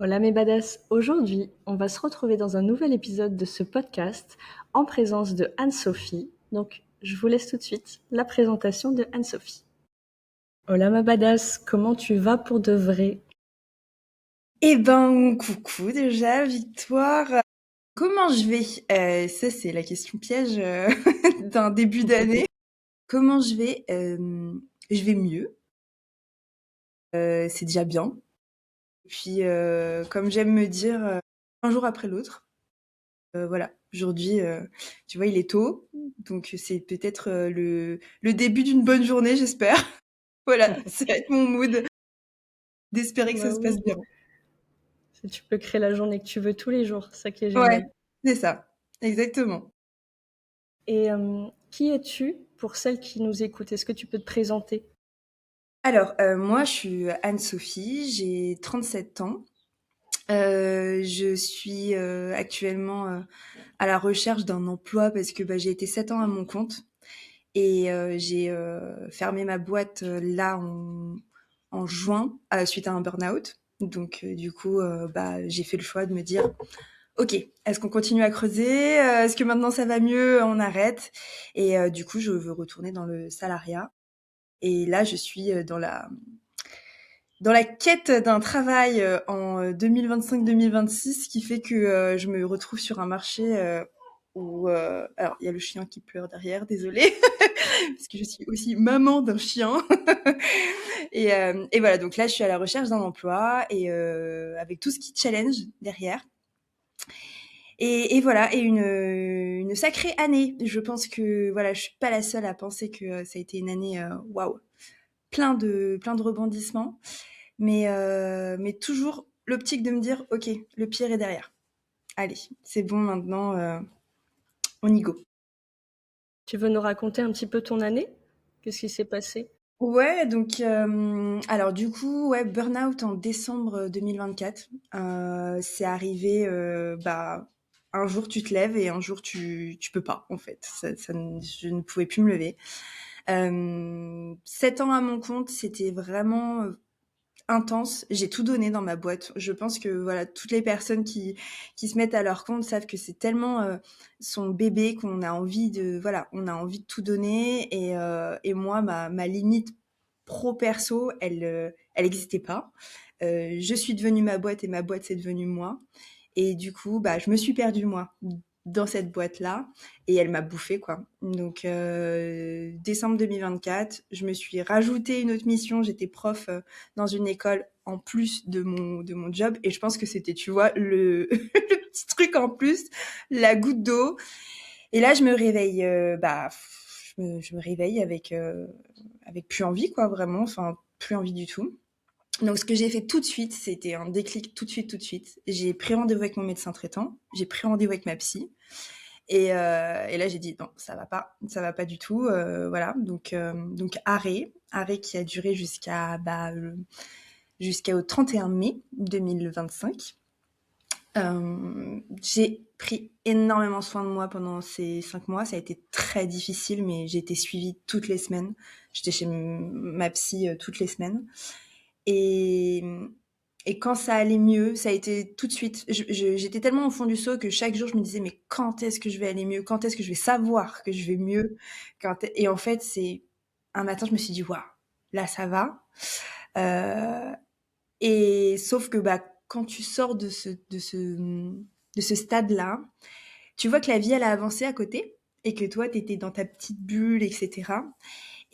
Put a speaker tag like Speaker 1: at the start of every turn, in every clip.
Speaker 1: Hola mes badass, aujourd'hui on va se retrouver dans un nouvel épisode de ce podcast en présence de Anne-Sophie. Donc je vous laisse tout de suite la présentation de Anne-Sophie. Hola ma badass, comment tu vas pour de vrai?
Speaker 2: Eh ben, coucou déjà, Victoire. Comment je vais? Ça, c'est la question piège d'un début d'année. Comment je vais? Je vais mieux. C'est déjà bien. Et puis, comme j'aime me dire, un jour après l'autre. Voilà. Aujourd'hui, tu vois, il est tôt, donc c'est peut-être le début d'une bonne journée, j'espère. Voilà, ça va être mon mood d'espérer que ça
Speaker 1: Bah
Speaker 2: se passe
Speaker 1: oui,
Speaker 2: bien.
Speaker 1: tu peux créer la journée que tu veux tous les jours, c'est ça qui est
Speaker 2: Ouais,
Speaker 1: génial.
Speaker 2: c'est ça, exactement.
Speaker 1: Et qui es-tu pour celles qui nous écoutent? Est-ce que tu peux te présenter?
Speaker 2: Alors, moi, je suis Anne-Sophie, j'ai 37 ans. Je suis actuellement à la recherche d'un emploi parce que j'ai été 7 ans à mon compte et j'ai fermé ma boîte là en juin suite à un burn-out. Donc, du coup, j'ai fait le choix de me dire, ok, est-ce qu'on continue à creuser? Est-ce que maintenant ça va mieux? On arrête. Et du coup, je veux retourner dans le salariat. Et là, je suis dans la quête d'un travail en 2025-2026 qui fait que je me retrouve sur un marché où alors il y a le chien qui pleure derrière, désolée, parce que je suis aussi maman d'un chien. Et voilà, donc là je suis à la recherche d'un emploi et avec tout ce qui challenge derrière. Et voilà, et une sacrée année. Je pense que voilà, je suis pas la seule à penser que ça a été une année waouh, plein de rebondissements. Mais toujours l'optique de me dire, ok, le pire est derrière. Allez, c'est bon maintenant, on y go.
Speaker 1: Tu veux nous raconter un petit peu ton année? Qu'est-ce qui s'est passé?
Speaker 2: Ouais, donc alors du coup, ouais, burn-out en décembre 2024. C'est arrivé, un jour tu te lèves et un jour tu peux pas en fait. Je ne pouvais plus me lever. 7 ans à mon compte, c'était vraiment intense. J'ai tout donné dans ma boîte. Je pense que voilà, toutes les personnes qui se mettent à leur compte savent que c'est tellement son bébé qu'on a envie de voilà, on a envie de tout donner. Et moi, ma limite pro perso, elle existait pas. Je suis devenue ma boîte et ma boîte c'est devenue moi. Et du coup, je me suis perdue moi dans cette boîte-là et elle m'a bouffé quoi. Donc décembre 2024, je me suis rajouté une autre mission. J'étais prof dans une école en plus de mon job et je pense que c'était, tu vois, le, le petit truc en plus, la goutte d'eau. Et là, je me réveille, je me réveille avec plus envie quoi, vraiment, enfin plus envie du tout. Donc, ce que j'ai fait tout de suite, c'était un déclic tout de suite, tout de suite. J'ai pris rendez-vous avec mon médecin traitant, j'ai pris rendez-vous avec ma psy, et là j'ai dit non, ça va pas du tout, voilà. Donc arrêt qui a duré jusqu'au 31 mai 2025. J'ai pris énormément soin de moi pendant ces 5 mois. Ça a été très difficile, mais j'ai été suivie toutes les semaines. J'étais chez ma psy toutes les semaines. Et, et quand ça allait mieux, ça a été tout de suite. J'étais tellement au fond du seau que chaque jour, je me disais, mais quand est-ce que je vais aller mieux? Quand est-ce que je vais savoir que je vais mieux? Et en fait, c'est un matin, je me suis dit, waouh, là, ça va. Euh, et sauf que quand tu sors de ce stade-là, tu vois que la vie, elle a avancé à côté et que toi, tu étais dans ta petite bulle, etc.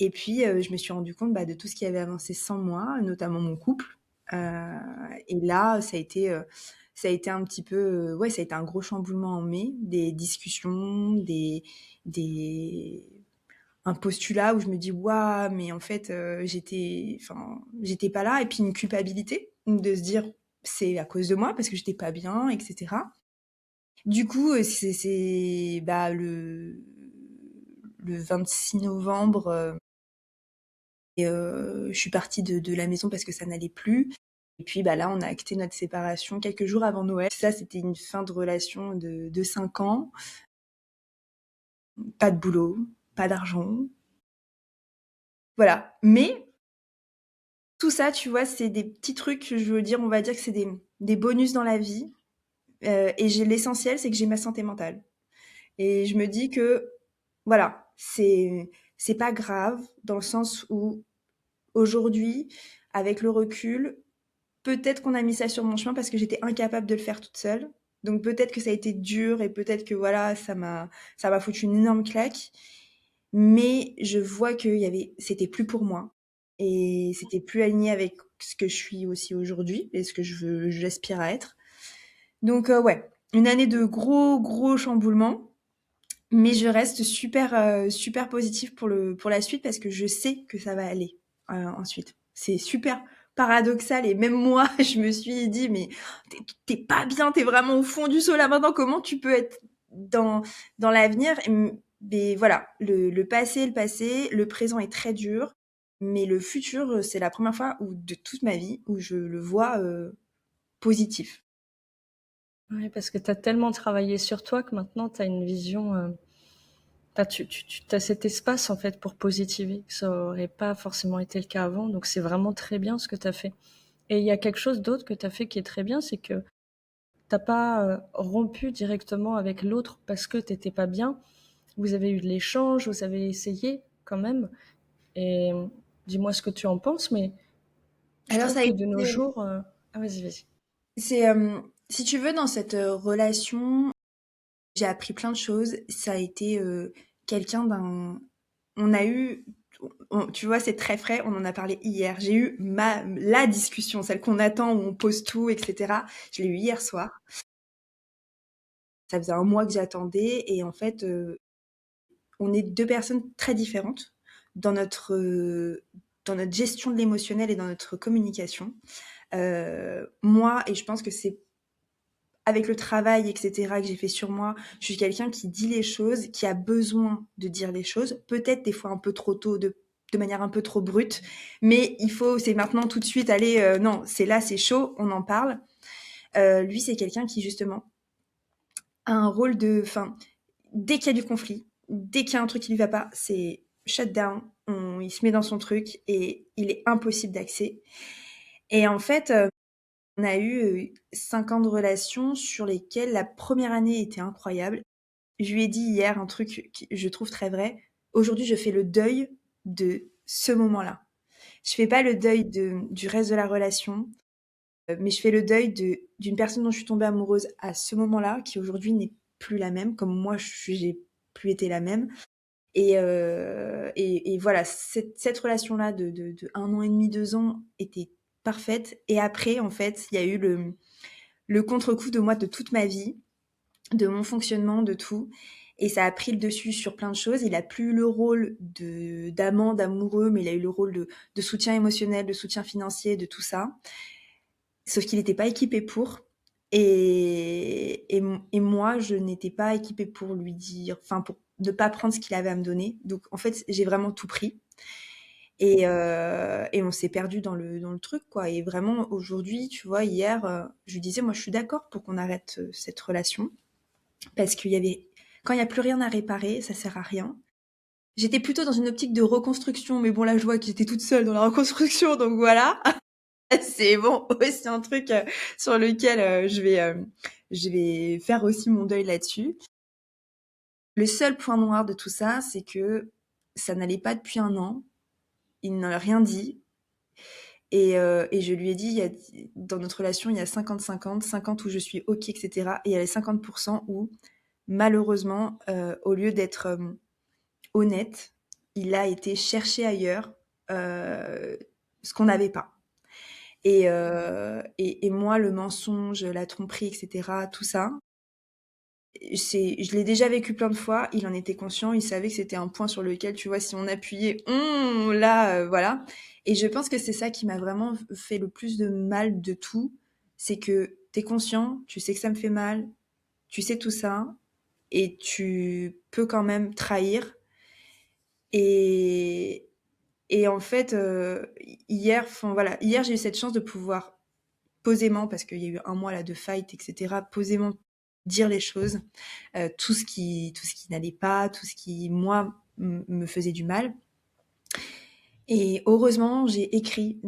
Speaker 2: Et puis, je me suis rendu compte de tout ce qui avait avancé sans moi, notamment mon couple. Euh, et là, ça a été un petit peu, ouais, ça a été un gros chamboulement en mai, des discussions, des, un postulat où je me dis, waouh, mais en fait, j'étais pas là. Et puis une culpabilité de se dire, c'est à cause de moi parce que j'étais pas bien, etc. Du coup, c'est le 26 novembre. Et je suis partie de la maison parce que ça n'allait plus. Et puis là, on a acté notre séparation quelques jours avant Noël. Ça, c'était une fin de relation de 5 ans. Pas de boulot, pas d'argent. Voilà. Mais Tout ça, tu vois, c'est des petits trucs, je veux dire, on va dire que c'est des bonus dans la vie. Et l'essentiel, c'est que j'ai ma santé mentale. Et je me dis que, voilà, c'est pas grave dans le sens où aujourd'hui, avec le recul, peut-être qu'on a mis ça sur mon chemin parce que j'étais incapable de le faire toute seule. Donc peut-être que ça a été dur et peut-être que voilà, ça m'a foutu une énorme claque. Mais je vois que c'était plus pour moi et c'était plus aligné avec ce que je suis aussi aujourd'hui et ce que j'aspire à être. Donc ouais, une année de gros gros chamboulements, mais je reste super positive pour la suite parce que je sais que ça va aller ensuite. C'est super paradoxal et même moi, je me suis dit mais t'es pas bien, t'es vraiment au fond du seau là maintenant. Comment tu peux être dans l'avenir? Mais voilà, le passé est le passé, le présent est très dur, mais le futur, c'est la première fois de toute ma vie où je le vois positif.
Speaker 1: Ouais, parce que tu as tellement travaillé sur toi que maintenant tu as une vision, tu as cet espace en fait pour positiver, que ça aurait pas forcément été le cas avant, donc c'est vraiment très bien ce que tu as fait. Et il y a quelque chose d'autre que tu as fait qui est très bien, c'est que t'as pas rompu directement avec l'autre parce que t'étais pas bien. Vous avez eu de l'échange, vous avez essayé quand même. Et dis-moi ce que tu en penses, mais je
Speaker 2: Alors
Speaker 1: trouve
Speaker 2: ça a
Speaker 1: que
Speaker 2: été,
Speaker 1: de nos jours... Ah, vas-y, vas-y.
Speaker 2: c'est si tu veux dans cette relation, j'ai appris plein de choses. Ça a été quelqu'un d'un. On a eu, tu vois, c'est très frais. On en a parlé hier. J'ai eu la discussion, celle qu'on attend où on pose tout, etc. Je l'ai eu hier soir. Ça faisait un mois que j'attendais et en fait, on est deux personnes très différentes dans dans notre gestion de l'émotionnel et dans notre communication. Moi, et je pense que c'est avec le travail, etc., que j'ai fait sur moi, je suis quelqu'un qui dit les choses, qui a besoin de dire les choses, peut-être des fois un peu trop tôt, de manière un peu trop brute, mais c'est maintenant tout de suite, allez, non, c'est là, c'est chaud, on en parle. Lui, c'est quelqu'un qui, justement, a un rôle enfin, dès qu'il y a du conflit, dès qu'il y a un truc qui lui va pas, c'est shut down, il se met dans son truc et il est impossible d'accès. Et en fait, on a eu 5 ans de relation sur lesquels la première année était incroyable. Je lui ai dit hier un truc que je trouve très vrai. Aujourd'hui, je fais le deuil de ce moment-là. Je fais pas le deuil du reste de la relation, mais je fais le deuil d'une personne dont je suis tombée amoureuse à ce moment-là, qui aujourd'hui n'est plus la même, comme moi, j'ai plus été la même. Et voilà, cette relation-là de 1 an et demi, 2 ans était parfaite. Et après, en fait, il y a eu le contre-coup de moi, de toute ma vie, de mon fonctionnement, de tout. Et ça a pris le dessus sur plein de choses. Il a plus eu le rôle d'amant, d'amoureux, mais il a eu le rôle de soutien émotionnel, de soutien financier, de tout ça. Sauf qu'il n'était pas équipé pour. Et moi, je n'étais pas équipée pour lui dire, enfin, pour ne pas prendre ce qu'il avait à me donner. Donc, en fait, j'ai vraiment tout pris. Et on s'est perdu dans le truc, quoi. Et vraiment, aujourd'hui, tu vois, hier, je lui disais, moi, je suis d'accord pour qu'on arrête cette relation. Parce quand il n'y a plus rien à réparer, ça sert à rien. J'étais plutôt dans une optique de reconstruction, mais bon, là, je vois que j'étais toute seule dans la reconstruction, donc voilà. C'est bon, c'est un truc sur lequel je vais faire aussi mon deuil là-dessus. Le seul point noir de tout ça, c'est que ça n'allait pas depuis 1 an. Il n'a rien dit. Et je lui ai dit, dans notre relation, il y a 50-50, 50 où je suis OK, etc. Et il y a les 50% où, malheureusement, au lieu d'être honnête, il a été chercher ailleurs ce qu'on n'avait pas. Et moi, le mensonge, la tromperie, etc., tout ça, je l'ai déjà vécu plein de fois. Il en était conscient. Il savait que c'était un point sur lequel, tu vois, si on appuyait, là, voilà. Et je pense que c'est ça qui m'a vraiment fait le plus de mal de tout. C'est que t'es conscient, tu sais que ça me fait mal, tu sais tout ça, et tu peux quand même trahir. Et, et en fait, hier, enfin voilà, hier j'ai eu cette chance de pouvoir posément, parce qu'il y a eu un mois là de fight, etc., posément dire les choses, tout ce qui n'allait pas, tout ce qui, moi, me faisait du mal. Et heureusement, j'ai écrit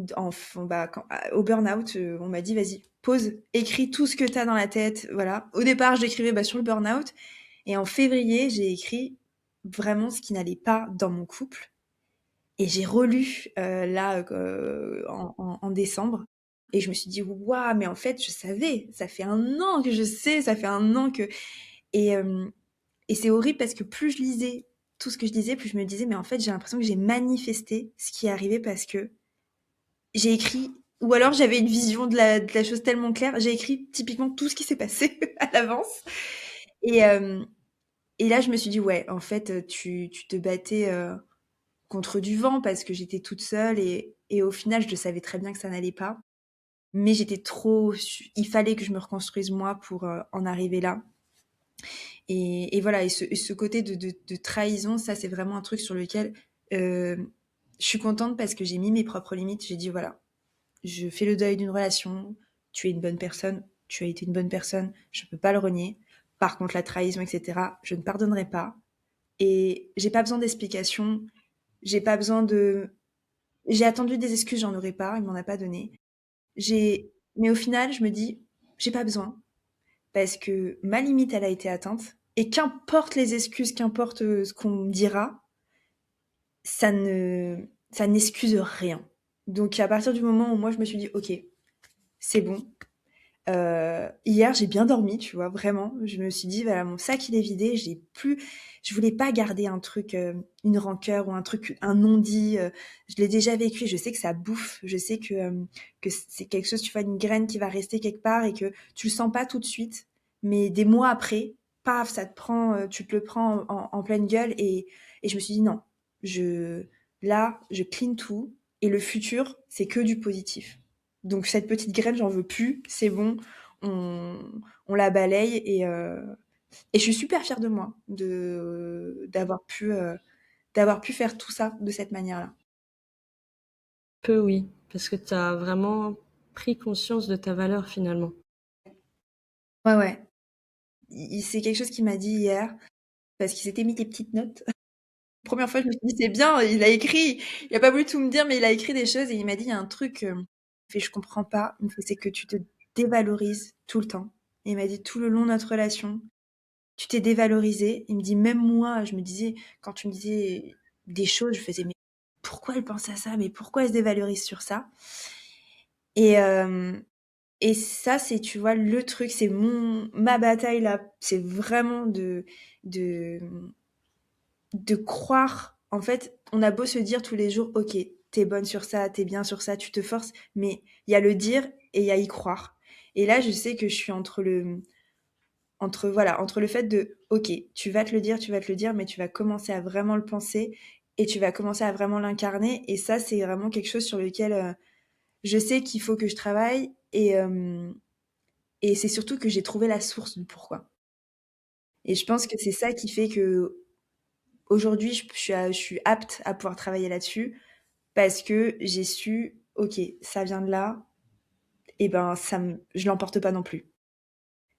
Speaker 2: au burn-out, on m'a dit: «Vas-y, pose, écris tout ce que tu as dans la tête», voilà. Au départ, j'écrivais, sur le burn-out et en février, j'ai écrit vraiment ce qui n'allait pas dans mon couple et j'ai relu, là, en décembre et je me suis dit: «Waouh, mais en fait, je savais, ça fait 1 an que je sais, ça fait 1 an que» et hem et c'est horrible parce que plus je lisais tout ce que je disais, plus je me disais: «Mais en fait, j'ai l'impression que j'ai manifesté ce qui est arrivé parce que j'ai écrit ou alors j'avais une vision de la chose tellement claire. J'ai écrit typiquement tout ce qui s'est passé à l'avance et hem et là, je me suis dit: «Ouais, en fait, tu te battais, contre du vent parce que j'étais toute seule et au final, je savais très bien que ça n'allait pas, mais j'étais trop su il fallait que je me reconstruise moi pour, en arriver là» et voilà et ce côté de trahison, ça, c'est vraiment un truc sur lequel, je suis contente parce que j'ai mis mes propres limites. J'ai dit: «Voilà, je fais le deuil d'une relation, tu es une bonne personne, tu as été une bonne personne, je peux pas le renier. Par contre, la trahison, etc., je ne pardonnerai pas. Et j'ai pas besoin d'explications, j'ai pas besoin de... J'ai attendu des excuses, j'en aurais pas, il m'en a pas donné. Mais au final, je me dis, j'ai pas besoin, parce que ma limite, elle a été atteinte, et qu'importe les excuses, qu'importe ce qu'on me dira, ça ne, ça n'excuse rien. Donc à partir du moment où moi je me suis dit, ok, c'est bon, hier, j'ai bien dormi, tu vois, vraiment. Je me suis dit, voilà, mon sac, il est vidé. Je voulais pas garder un truc, une rancœur ou un truc, un non-dit. Je l'ai déjà vécu. Je sais que ça bouffe. Je sais que c'est quelque chose, tu vois, une graine qui va rester quelque part et que tu le sens pas tout de suite. Mais des mois après, paf, ça te prend, tu te le prends en pleine gueule et je me suis dit, non, je, je clean tout et le futur, c'est que du positif. Donc cette petite graine, j'en veux plus, c'est bon, on, on la balaye et je suis super fière de moi d'avoir pu faire tout ça de cette manière-là.
Speaker 1: Peu oui, parce que tu as vraiment pris conscience de ta valeur finalement.
Speaker 2: Ouais, ouais. C'est quelque chose qu'il m'a dit hier parce qu'il s'était mis des petites notes. Première fois, je me suis dit, c'est bien, il a écrit, il a pas voulu tout me dire, mais il a écrit des choses et il m'a dit, il y a un truc, il me fait, je comprends pas, il me fait, c'est que tu te dévalorises tout le temps. Et il m'a dit, tout le long de notre relation, tu t'es dévalorisé. Il me dit, même moi, je me disais, quand tu me disais des choses, je faisais, mais pourquoi elle pense à ça? Mais pourquoi elle se dévalorise sur ça? Et, euh, et ça, c'est, tu vois, le truc, c'est ma bataille là, c'est vraiment de, de croire. En fait, on a beau se dire tous les jours, ok, t'es bonne sur ça, t'es bien sur ça, tu te forces, mais il y a le dire et il y a y croire. Et là, je sais que je suis entre le fait de, ok, tu vas te le dire, mais tu vas commencer à vraiment le penser et tu vas commencer à vraiment l'incarner. Et ça, c'est vraiment quelque chose sur lequel je sais qu'il faut que je travaille et c'est surtout que j'ai trouvé la source du pourquoi. Et je pense que c'est ça qui fait que aujourd'hui, je suis apte à pouvoir travailler là-dessus parce que j'ai su, ok, ça vient de là, et ben je l'emporte pas non plus.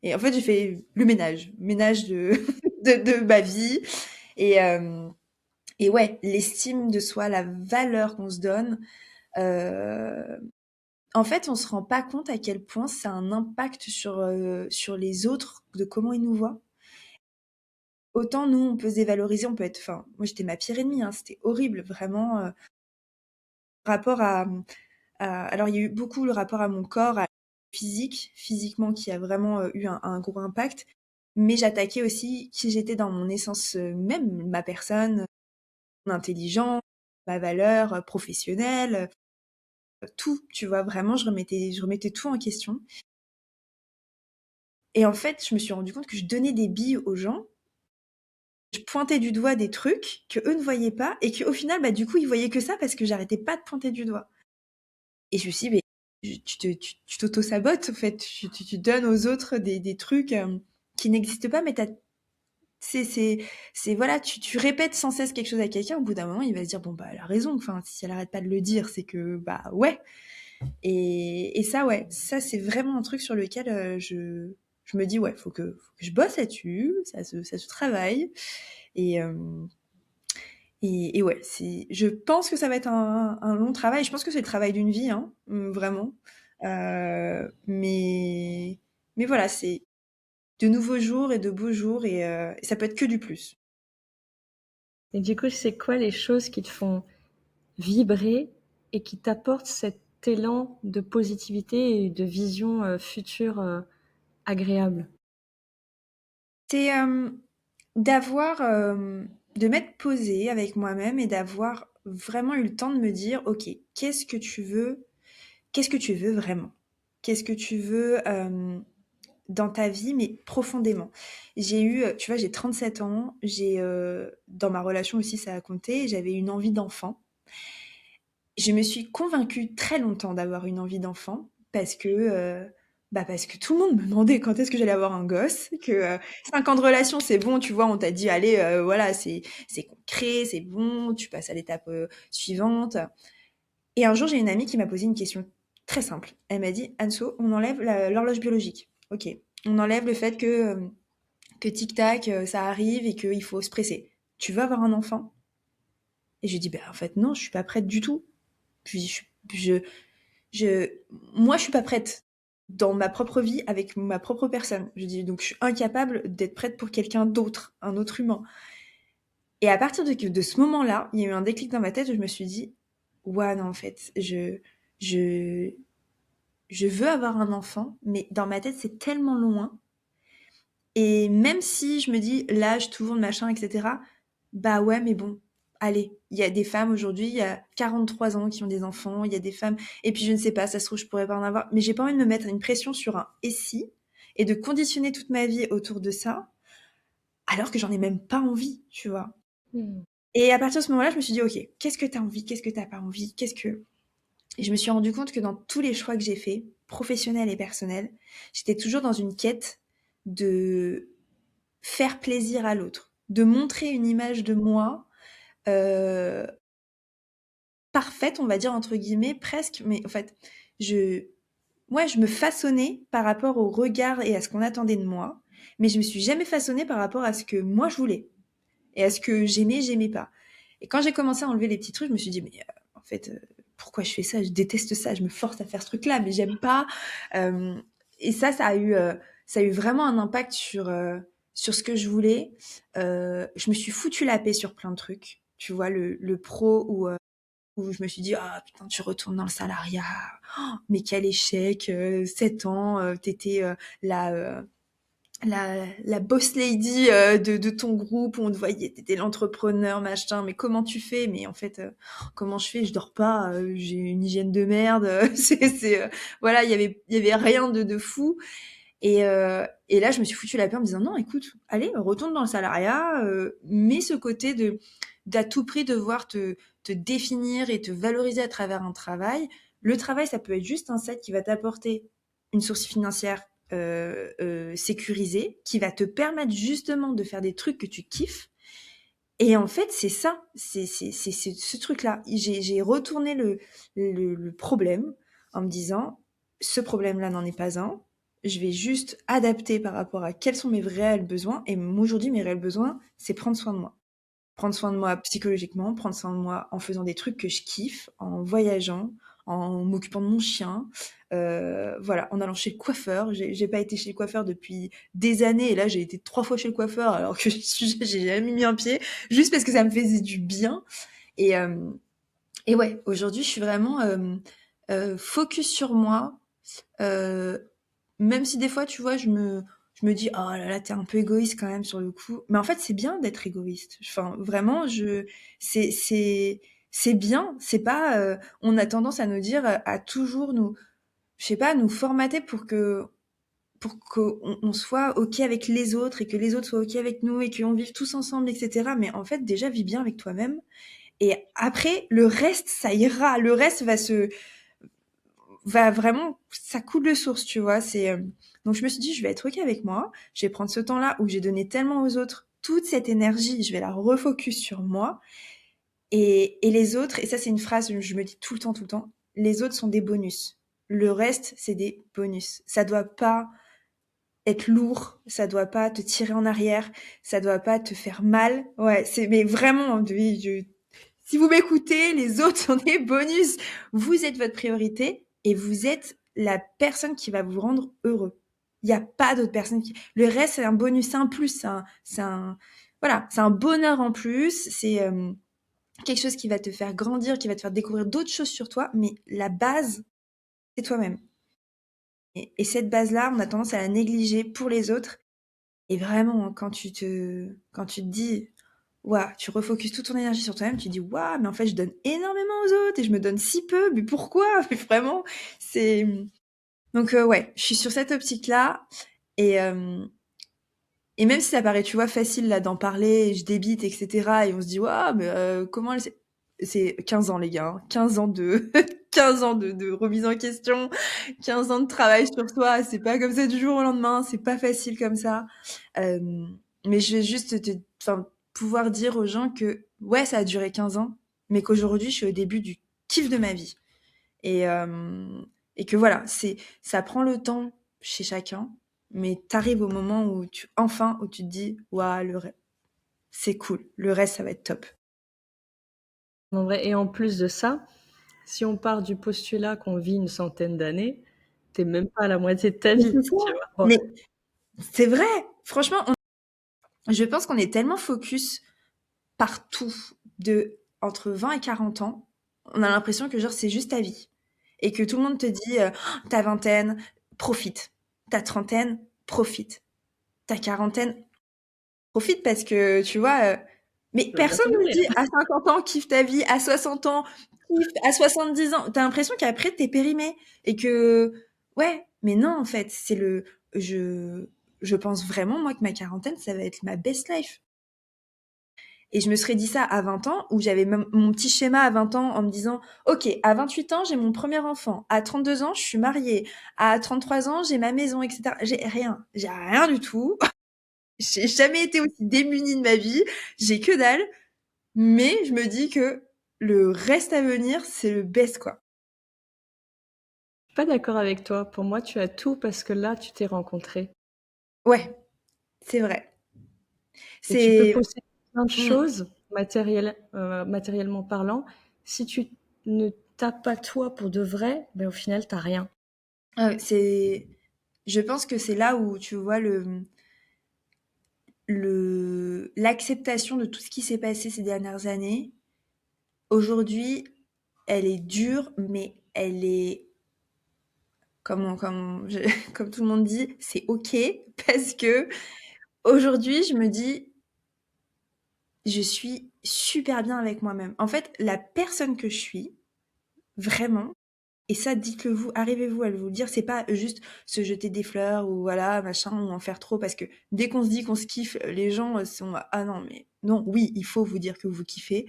Speaker 2: Et en fait, j'ai fait le ménage de, de ma vie. Et, euh, et ouais, l'estime de soi, la valeur qu'on se donne, euh, en fait, on se rend pas compte à quel point ça a un impact sur les autres, de comment ils nous voient. Autant nous, on peut se dévaloriser, on peut être... Enfin, moi, j'étais ma pire ennemie, hein, c'était horrible, vraiment. Rapport alors, il y a eu beaucoup le rapport à mon corps, à physiquement, qui a vraiment eu un gros impact. Mais j'attaquais aussi qui j'étais dans mon essence même, ma personne, mon intelligence, ma valeur professionnelle, tout, tu vois, vraiment, je remettais tout en question. Et en fait, je me suis rendu compte que je donnais des billes aux gens, je pointais du doigt des trucs que eux ne voyaient pas, et qu'au final, bah, du coup, ils voyaient que ça parce que j'arrêtais pas de pointer du doigt. Et je me suis dit, mais tu t'auto-sabotes, en fait, tu donnes aux autres des trucs qui n'existent pas, mais c'est, c'est, voilà, tu répètes sans cesse quelque chose à quelqu'un, au bout d'un moment, il va se dire, bon, bah, elle a raison, enfin, si elle arrête pas de le dire, c'est que, bah, ouais. Et ça, ouais, ça, c'est vraiment un truc sur lequel je me dis, ouais, faut que je bosse là-dessus, ça se travaille. Et, Et ouais, je pense que ça va être un long travail. Je pense que c'est le travail d'une vie, hein, vraiment. Mais voilà, c'est de nouveaux jours et de beaux jours et ça peut être que du plus.
Speaker 1: Et du coup, c'est quoi les choses qui te font vibrer et qui t'apportent cet élan de positivité et de vision future agréable?
Speaker 2: C'est de m'être posée avec moi-même et d'avoir vraiment eu le temps de me dire, ok, qu'est-ce que tu veux, qu'est-ce que tu veux vraiment? Qu'est-ce que tu veux dans ta vie, mais profondément. Tu vois, j'ai 37 ans, dans ma relation aussi, ça a compté, j'avais une envie d'enfant. Je me suis convaincue très longtemps d'avoir une envie d'enfant parce que tout le monde me demandait quand est-ce que j'allais avoir un gosse, que 5 ans de relation, c'est bon, tu vois, on t'a dit, allez, voilà, c'est concret, c'est bon, tu passes à l'étape suivante. Et un jour, j'ai une amie qui m'a posé une question très simple. Elle m'a dit, Anso, on enlève l'horloge biologique. Ok. On enlève le fait que tic-tac, ça arrive et qu'il faut se presser. Tu veux avoir un enfant? Et je lui dis, ben, en fait, non, je suis pas prête du tout. Puis je, moi, je suis pas prête dans ma propre vie avec ma propre personne. Je dis, donc, je suis incapable d'être prête pour quelqu'un d'autre, un autre humain. Et à partir de ce moment-là, il y a eu un déclic dans ma tête où je me suis dit, ouais, non, en fait, je, je veux avoir un enfant, mais dans ma tête, c'est tellement loin. Et même si je me dis l'âge tourne, machin, etc., bah ouais, mais bon, allez, il y a des femmes aujourd'hui, il y a 43 ans qui ont des enfants, il y a des femmes, et puis je ne sais pas, ça se trouve, je pourrais pas en avoir, mais j'ai pas envie de me mettre une pression sur un et si, et de conditionner toute ma vie autour de ça, alors que j'en ai même pas envie, tu vois.
Speaker 1: Hmm.
Speaker 2: Et à partir de ce moment-là, je me suis dit, ok, qu'est-ce que t'as envie, qu'est-ce que t'as pas envie, Et je me suis rendu compte que dans tous les choix que j'ai faits, professionnels et personnels, j'étais toujours dans une quête de faire plaisir à l'autre, de montrer une image de moi euh, parfaite, on va dire entre guillemets, presque, mais en fait, je, je me façonnais par rapport au regard et à ce qu'on attendait de moi, mais je me suis jamais façonnée par rapport à ce que moi je voulais et à ce que j'aimais pas. Et quand j'ai commencé à enlever les petits trucs, je me suis dit, mais en fait, pourquoi je fais ça? Je déteste ça, je me force à faire ce truc-là, mais j'aime pas. Euh, et ça a eu vraiment un impact sur ce que je voulais. Je me suis foutu la paix sur plein de trucs. Tu vois, le pro où je me suis dit, ah putain, tu retournes dans le salariat. Oh, mais quel échec. 7 ans, t'étais la boss lady de ton groupe, on te voyait, t'étais l'entrepreneur, machin, mais comment tu fais? Mais en fait, comment je fais? Je dors pas, j'ai une hygiène de merde, voilà, il y avait rien de fou. Et là, je me suis foutu la paix en me disant, non, écoute, allez, retourne dans le salariat, mets ce côté d'à tout prix devoir te définir et te valoriser à travers un travail. Le travail, ça peut être juste un set qui va t'apporter une source financière sécurisée, qui va te permettre justement de faire des trucs que tu kiffes. Et en fait, c'est ça, c'est ce truc-là. J'ai retourné le problème en me disant, ce problème-là n'en est pas un. Je vais juste adapter par rapport à quels sont mes réels besoins. Et aujourd'hui, mes réels besoins, c'est prendre soin de moi. Prendre soin de moi psychologiquement, prendre soin de moi en faisant des trucs que je kiffe, en voyageant, en m'occupant de mon chien, voilà, en allant chez le coiffeur. J'ai pas été chez le coiffeur depuis des années et là j'ai été 3 fois chez le coiffeur alors que j'ai jamais mis un pied, juste parce que ça me faisait du bien. Et, euh, et ouais, aujourd'hui je suis vraiment focus sur moi, euh, même si des fois, tu vois, je me dis, oh là là, t'es un peu égoïste quand même sur le coup. Mais en fait, c'est bien d'être égoïste. Enfin, vraiment, c'est bien. C'est pas, on a tendance à nous dire, à toujours nous, je sais pas, nous formater pour qu'on on soit OK avec les autres et que les autres soient OK avec nous et qu'on vive tous ensemble, etc. Mais en fait, déjà, vis bien avec toi-même. Et après, le reste, ça ira. Le reste va vraiment, ça coule de source, tu vois. Donc je me suis dit, je vais être OK avec moi. Je vais prendre ce temps-là où j'ai donné tellement aux autres toute cette énergie, je vais la refocus sur moi. Et les autres, et ça c'est une phrase que je me dis tout le temps, les autres sont des bonus. Le reste, c'est des bonus. Ça doit pas être lourd, ça doit pas te tirer en arrière, ça doit pas te faire mal. Ouais, mais vraiment, si vous m'écoutez, les autres sont des bonus. Vous êtes votre priorité et vous êtes la personne qui va vous rendre heureux. Il n'y a pas d'autre personne le reste, c'est un bonus, c'est un plus, voilà, c'est un bonheur en plus, c'est quelque chose qui va te faire grandir, qui va te faire découvrir d'autres choses sur toi, mais la base, c'est toi-même. Et cette base-là, on a tendance à la négliger pour les autres. Et vraiment, hein, quand tu te dis, waouh, tu refocuses toute ton énergie sur toi-même, tu dis, waouh, mais en fait, je donne énormément aux autres et je me donne si peu, mais pourquoi? Mais vraiment, c'est, donc, ouais, je suis sur cette optique-là. Et, euh, et même si ça paraît, tu vois, facile, là, d'en parler, et je débite, etc., et on se dit, waouh, mais comment elle c'est 15 ans, les gars, hein, 15 ans de, 15 ans de remise en question, 15 ans de travail sur soi, c'est pas comme ça du jour au lendemain, c'est pas facile comme ça. Euh, mais je vais juste enfin, pouvoir dire aux gens que, ouais, ça a duré 15 ans, mais qu'aujourd'hui, je suis au début du kiff de ma vie. Et, euh, et que voilà, ça prend le temps chez chacun, mais t'arrives au moment où où tu te dis, waouh, c'est cool, le reste, ça va être top.
Speaker 1: En vrai, et en plus de ça, si on part du postulat qu'on vit une centaine d'années, t'es même pas à la moitié de ta
Speaker 2: Mais
Speaker 1: vie,
Speaker 2: c'est ça.
Speaker 1: tu vois.
Speaker 2: Mais c'est vrai, franchement, je pense qu'on est tellement focus partout de entre 20 et 40 ans, on a l'impression que genre c'est juste ta vie. Et que tout le monde te dit, ta vingtaine, profite. Ta trentaine, profite. Ta quarantaine, profite parce que tu vois, mais
Speaker 1: Tu vas
Speaker 2: personne
Speaker 1: bientôt
Speaker 2: ne
Speaker 1: mourir.
Speaker 2: dit à 50 ans, kiffe ta vie, à 60 ans, kiffe, à 70 ans. T'as l'impression qu'après, t'es périmé. Et que, ouais, mais non, en fait, je, je pense vraiment, moi, que ma quarantaine, ça va être ma best life. Et je me serais dit ça à 20 ans, où j'avais même mon petit schéma à 20 ans en me disant, OK, à 28 ans, j'ai mon premier enfant. À 32 ans, je suis mariée. À 33 ans, j'ai ma maison, etc. J'ai rien du tout. J'ai jamais été aussi démunie de ma vie. J'ai que dalle. Mais je me dis que le reste à venir, c'est le best, quoi.
Speaker 1: Je suis pas d'accord avec toi. Pour moi, tu as tout parce que là, tu t'es rencontré.
Speaker 2: Ouais, c'est vrai.
Speaker 1: Et tu peux
Speaker 2: C'est...
Speaker 1: posséder plein de
Speaker 2: mm,
Speaker 1: choses, matériellement parlant. Si tu ne tapes pas toi pour de vrai, ben au final, t'as rien.
Speaker 2: c'est... Je pense que c'est là où tu vois l'acceptation de tout ce qui s'est passé ces dernières années. Aujourd'hui, elle est dure, mais elle est, comme tout le monde dit, c'est OK parce que aujourd'hui, je me dis, je suis super bien avec moi-même. En fait, la personne que je suis, vraiment, et ça, dites-le vous, arrivez-vous à le vous dire, c'est pas juste se jeter des fleurs ou voilà, machin, ou en faire trop, parce que dès qu'on se dit qu'on se kiffe, les gens sont, ah non, mais non, oui, il faut vous dire que vous kiffez.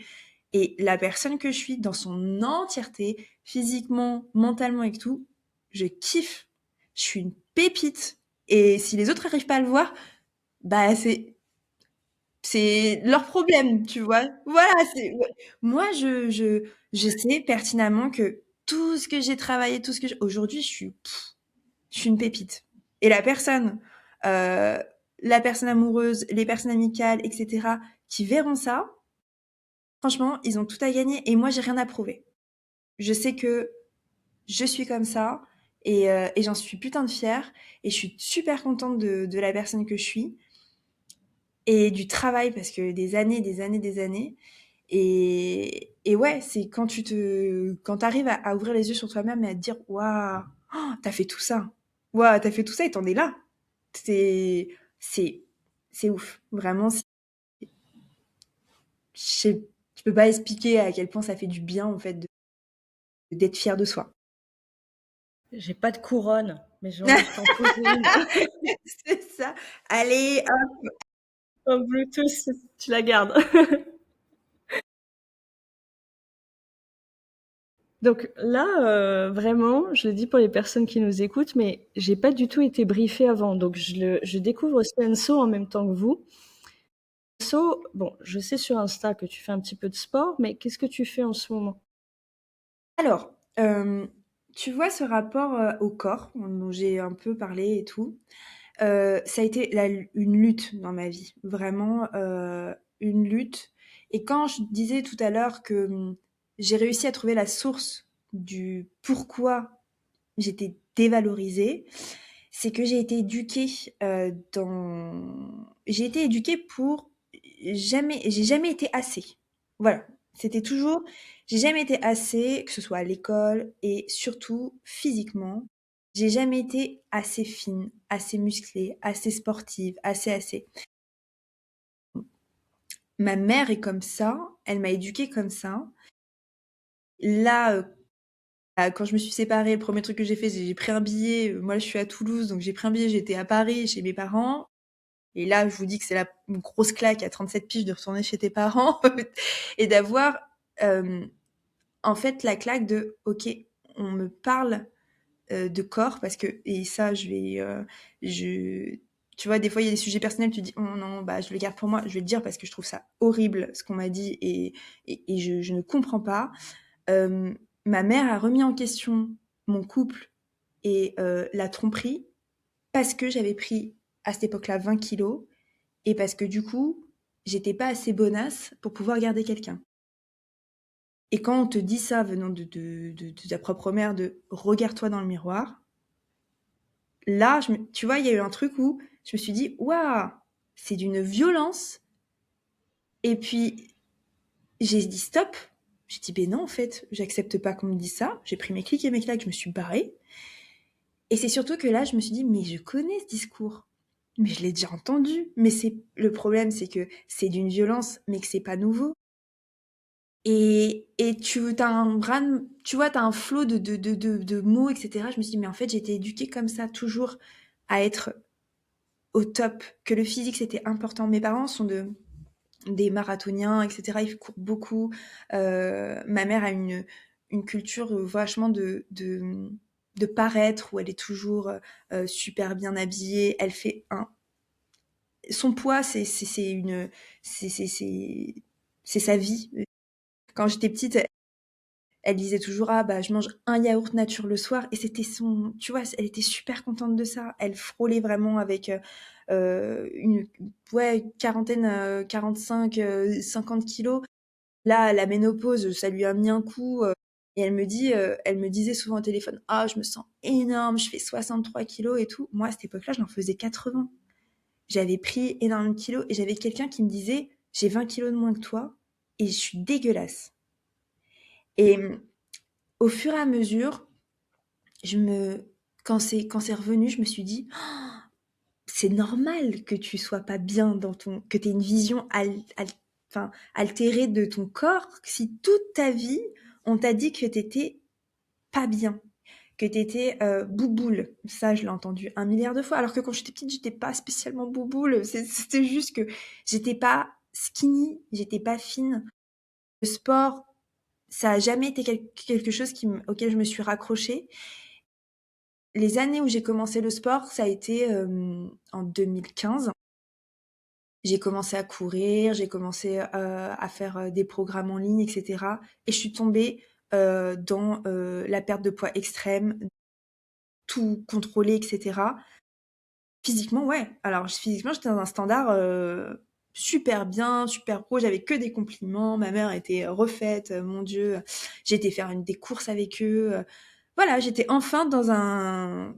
Speaker 2: Et la personne que je suis, dans son entièreté, physiquement, mentalement et tout, je kiffe. Je suis une pépite. Et si les autres n'arrivent pas à le voir, bah c'est leur problème, tu vois. Voilà, ouais. Moi, je sais pertinemment que tout ce que j'ai travaillé, aujourd'hui, je suis une pépite. Et euh, la personne amoureuse, les personnes amicales, etc., qui verront ça, franchement, ils ont tout à gagner. Et moi, j'ai rien à prouver. Je sais que je suis comme ça et j'en suis putain de fière. Et je suis super contente de la personne que je suis et du travail parce que des années, des années, des années. Et ouais, c'est quand t'arrives à ouvrir les yeux sur toi-même et à te dire, waouh, oh, t'as fait tout ça. Waouh, t'as fait tout ça et t'en es là. C'est, c'est, c'est ouf. Vraiment, je sais- je peux pas expliquer à quel point ça fait du bien, en fait, d'être fier de soi.
Speaker 1: J'ai pas de couronne, mais j'ai envie de t'en poser une.
Speaker 2: C'est ça. Allez, hop.
Speaker 1: En Bluetooth, tu la gardes. Donc là, vraiment, je le dis pour les personnes qui nous écoutent, mais j'ai pas du tout été briefée avant. Donc je découvre aussi Enso en même temps que vous. Enso, bon, je sais sur Insta que tu fais un petit peu de sport, mais qu'est-ce que tu fais en ce moment?
Speaker 2: Alors, tu vois ce rapport au corps dont j'ai un peu parlé et tout. Ça a été une lutte dans ma vie, vraiment une lutte. Et quand je disais tout à l'heure que j'ai réussi à trouver la source du pourquoi j'étais dévalorisée, c'est que j'ai été éduquée pour j'ai jamais été assez. Voilà, c'était toujours j'ai jamais été assez, que ce soit à l'école et surtout physiquement. J'ai jamais été assez fine, assez musclée, assez sportive, assez. Ma mère est comme ça, elle m'a éduquée comme ça. Là, quand je me suis séparée, le premier truc que j'ai fait, c'est j'ai pris un billet. Moi, je suis à Toulouse, donc j'ai pris un billet, j'étais à Paris chez mes parents. Et là, je vous dis que c'est une grosse claque à 37 piges de retourner chez tes parents et d'avoir, euh, en fait, la claque de, ok, on me parle de corps parce que, et ça, tu vois, des fois, il y a des sujets personnels, tu dis, oh non, bah, je le garde pour moi, je vais le dire parce que je trouve ça horrible ce qu'on m'a dit et je ne comprends pas. Euh, Ma mère a remis en question mon couple et la tromperie parce que j'avais pris à cette époque-là 20 kilos et parce que du coup, j'étais pas assez bonasse pour pouvoir garder quelqu'un. Et quand on te dit ça venant de ta propre mère, de regarde-toi dans le miroir, là, tu vois, il y a eu un truc où je me suis dit, waouh, c'est d'une violence. Et puis, j'ai dit stop. J'ai dit, ben non, en fait, j'accepte pas qu'on me dise ça. J'ai pris mes clics et mes claques, je me suis barrée. Et c'est surtout que là, je me suis dit, mais je connais ce discours. Mais je l'ai déjà entendu. Mais le problème, c'est que c'est d'une violence, mais que c'est pas nouveau. Et tu vois, t'as un flot de mots, etc. Je me suis dit, mais en fait, j'ai été éduquée comme ça, toujours à être au top, que le physique, c'était important. Mes parents sont des marathoniens, etc. Ils courent beaucoup. Ma mère a une culture vachement de paraître, où elle est toujours super bien habillée. Elle fait son poids, c'est sa vie. Quand j'étais petite, elle disait toujours: «Ah bah, je mange un yaourt nature le soir» et c'était tu vois, elle était super contente de ça. Elle frôlait vraiment avec, une ouais, quarantaine, 45, 50 kilos. Là, la ménopause, ça lui a mis un coup, et elle me disait souvent au téléphone: «Ah, je me sens énorme, je fais 63 kilos et tout». Moi, à cette époque-là, j'en faisais 80. J'avais pris énormément de kilos et j'avais quelqu'un qui me disait: «J'ai 20 kilos de moins que toi et je suis dégueulasse». Et au fur et à mesure, je me quand c'est revenu, je me suis dit: «Oh, c'est normal que tu sois pas bien que tu aies une vision enfin, altérée de ton corps, si toute ta vie, on t'a dit que tu étais pas bien, que tu étais bouboule». Ça, je l'ai entendu un milliard de fois, alors que quand j'étais petite, j'étais pas spécialement bouboule, c'était juste que j'étais pas skinny, j'étais pas fine. Le sport, ça a jamais été quelque chose auquel je me suis raccrochée. Les années où j'ai commencé le sport, ça a été en 2015. J'ai commencé à courir, j'ai commencé à faire des programmes en ligne, etc. Et je suis tombée dans la perte de poids extrême, tout contrôler, etc. Physiquement, ouais. Alors physiquement, j'étais dans un standard super bien, super pro. J'avais que des compliments. Ma mère était refaite, mon Dieu. J'ai été faire des courses avec eux. Voilà, j'étais enfin dans un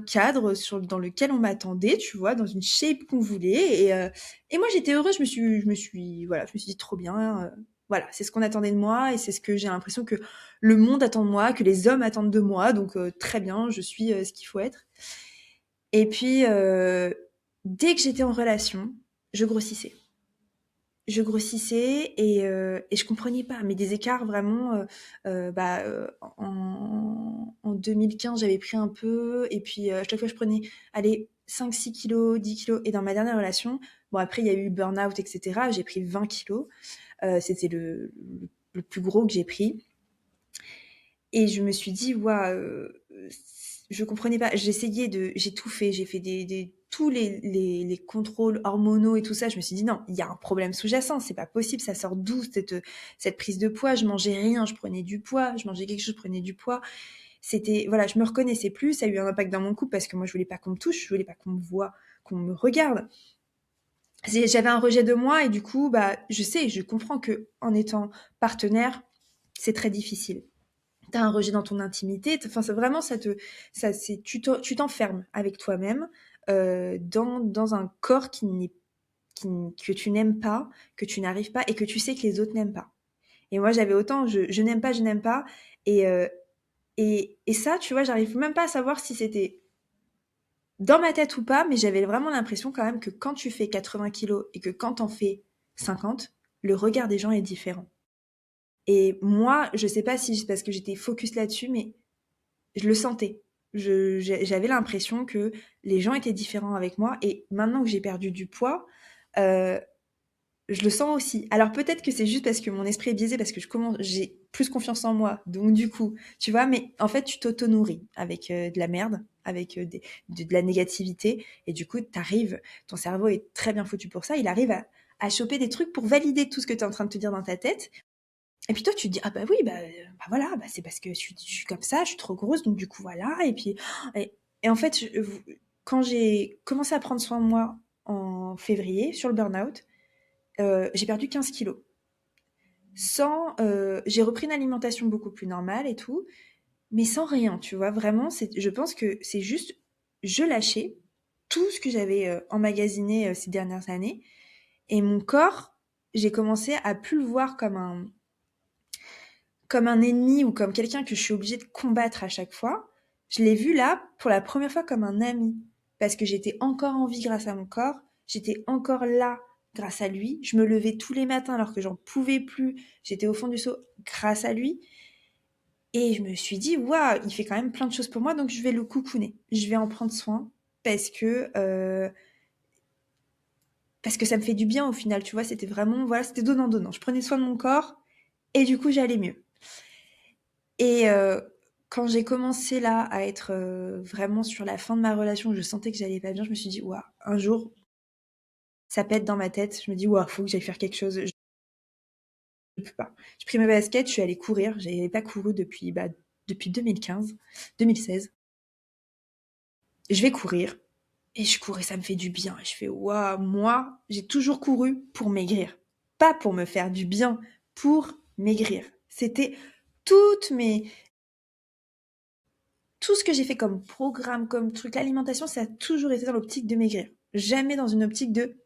Speaker 2: cadre dans lequel on m'attendait, tu vois, dans une shape qu'on voulait. Et moi, j'étais heureuse. Voilà, je me suis dit trop bien. Voilà, c'est ce qu'on attendait de moi et c'est ce que j'ai l'impression que le monde attend de moi, que les hommes attendent de moi. Donc, très bien, je suis ce qu'il faut être. Et puis, dès que j'étais en relation, je grossissais. Je grossissais et je comprenais pas, mais des écarts vraiment, en 2015, j'avais pris un peu et puis, à chaque fois je prenais, allez, 5-6 kilos, 10 kilos. Et dans ma dernière relation, bon après il y a eu burn-out et cetera, j'ai pris 20 kilos. C'était le plus gros que j'ai pris et je me suis dit: «Waouh», je comprenais pas. J'ai tout fait, j'ai fait tous les contrôles hormonaux et tout ça. Je me suis dit: «Non, il y a un problème sous-jacent, c'est pas possible, ça sort d'où cette prise de poids?» Je mangeais rien, je prenais du poids, je mangeais quelque chose, je prenais du poids. C'était, voilà, je me reconnaissais plus. Ça a eu un impact dans mon couple parce que moi, je voulais pas qu'on me touche, je voulais pas qu'on me voie, qu'on me regarde. J'avais un rejet de moi et du coup, bah, je comprends que en étant partenaire, c'est très difficile. T'as un rejet dans ton intimité. Enfin, c'est vraiment, tu t'enfermes avec toi-même dans un corps que tu n'aimes pas, que tu n'arrives pas et que tu sais que les autres n'aiment pas. Et moi, j'avais autant, je n'aime pas, je n'aime pas. Et, euh, et ça, tu vois, j'arrive même pas à savoir si c'était dans ma tête ou pas, mais j'avais vraiment l'impression quand même que quand tu fais 80 kilos et que quand t'en fais 50, le regard des gens est différent. Et moi, je sais pas si c'est parce que j'étais focus là-dessus, mais je le sentais. J'avais l'impression que les gens étaient différents avec moi. Et maintenant que j'ai perdu du poids, euh, je le sens aussi. Alors peut-être que c'est juste parce que mon esprit est biaisé, parce que j'ai plus confiance en moi. Donc du coup, tu vois, mais en fait, tu t'auto-nourris avec de la merde, avec de la négativité. Et du coup, ton cerveau est très bien foutu pour ça. Il arrive à choper des trucs pour valider tout ce que tu es en train de te dire dans ta tête. Et puis toi, tu te dis, ah bah oui, bah voilà, bah c'est parce que je suis comme ça, je suis trop grosse, donc du coup voilà. Et puis, et en fait, quand j'ai commencé à prendre soin de moi en février, sur le burn-out, j'ai perdu 15 kilos. J'ai repris une alimentation beaucoup plus normale et tout, mais sans rien, tu vois. Vraiment, je pense que c'est juste, je lâchais tout ce que j'avais emmagasiné ces dernières années. Et mon corps, j'ai commencé à plus le voir comme un ennemi ou comme quelqu'un que je suis obligée de combattre à chaque fois. Je l'ai vu là, pour la première fois, comme un ami. Parce que j'étais encore en vie grâce à mon corps. J'étais encore là grâce à lui. Je me levais tous les matins alors que j'en pouvais plus. J'étais au fond du seau grâce à lui. Et je me suis dit, waouh, il fait quand même plein de choses pour moi, donc je vais le coucouner. Je vais en prendre soin parce que ça me fait du bien au final, tu vois. C'était vraiment, voilà, c'était donnant-donnant. Je prenais soin de mon corps et du coup, j'allais mieux. Et quand j'ai commencé là à être vraiment sur la fin de ma relation, je sentais que j'allais pas bien, je me suis dit, waouh, un jour, ça pète dans ma tête. Je me dis, waouh, faut que j'aille faire quelque chose. Je peux pas. J'ai pris mes baskets, je suis allée courir. J'avais pas couru depuis 2015, 2016. Je vais courir. Et je cours et ça me fait du bien. Et je fais, waouh, moi, j'ai toujours couru pour maigrir. Pas pour me faire du bien, pour maigrir. C'était toutes mes, tout ce que j'ai fait comme programme, comme truc, l'alimentation, ça a toujours été dans l'optique de maigrir. Jamais dans une optique de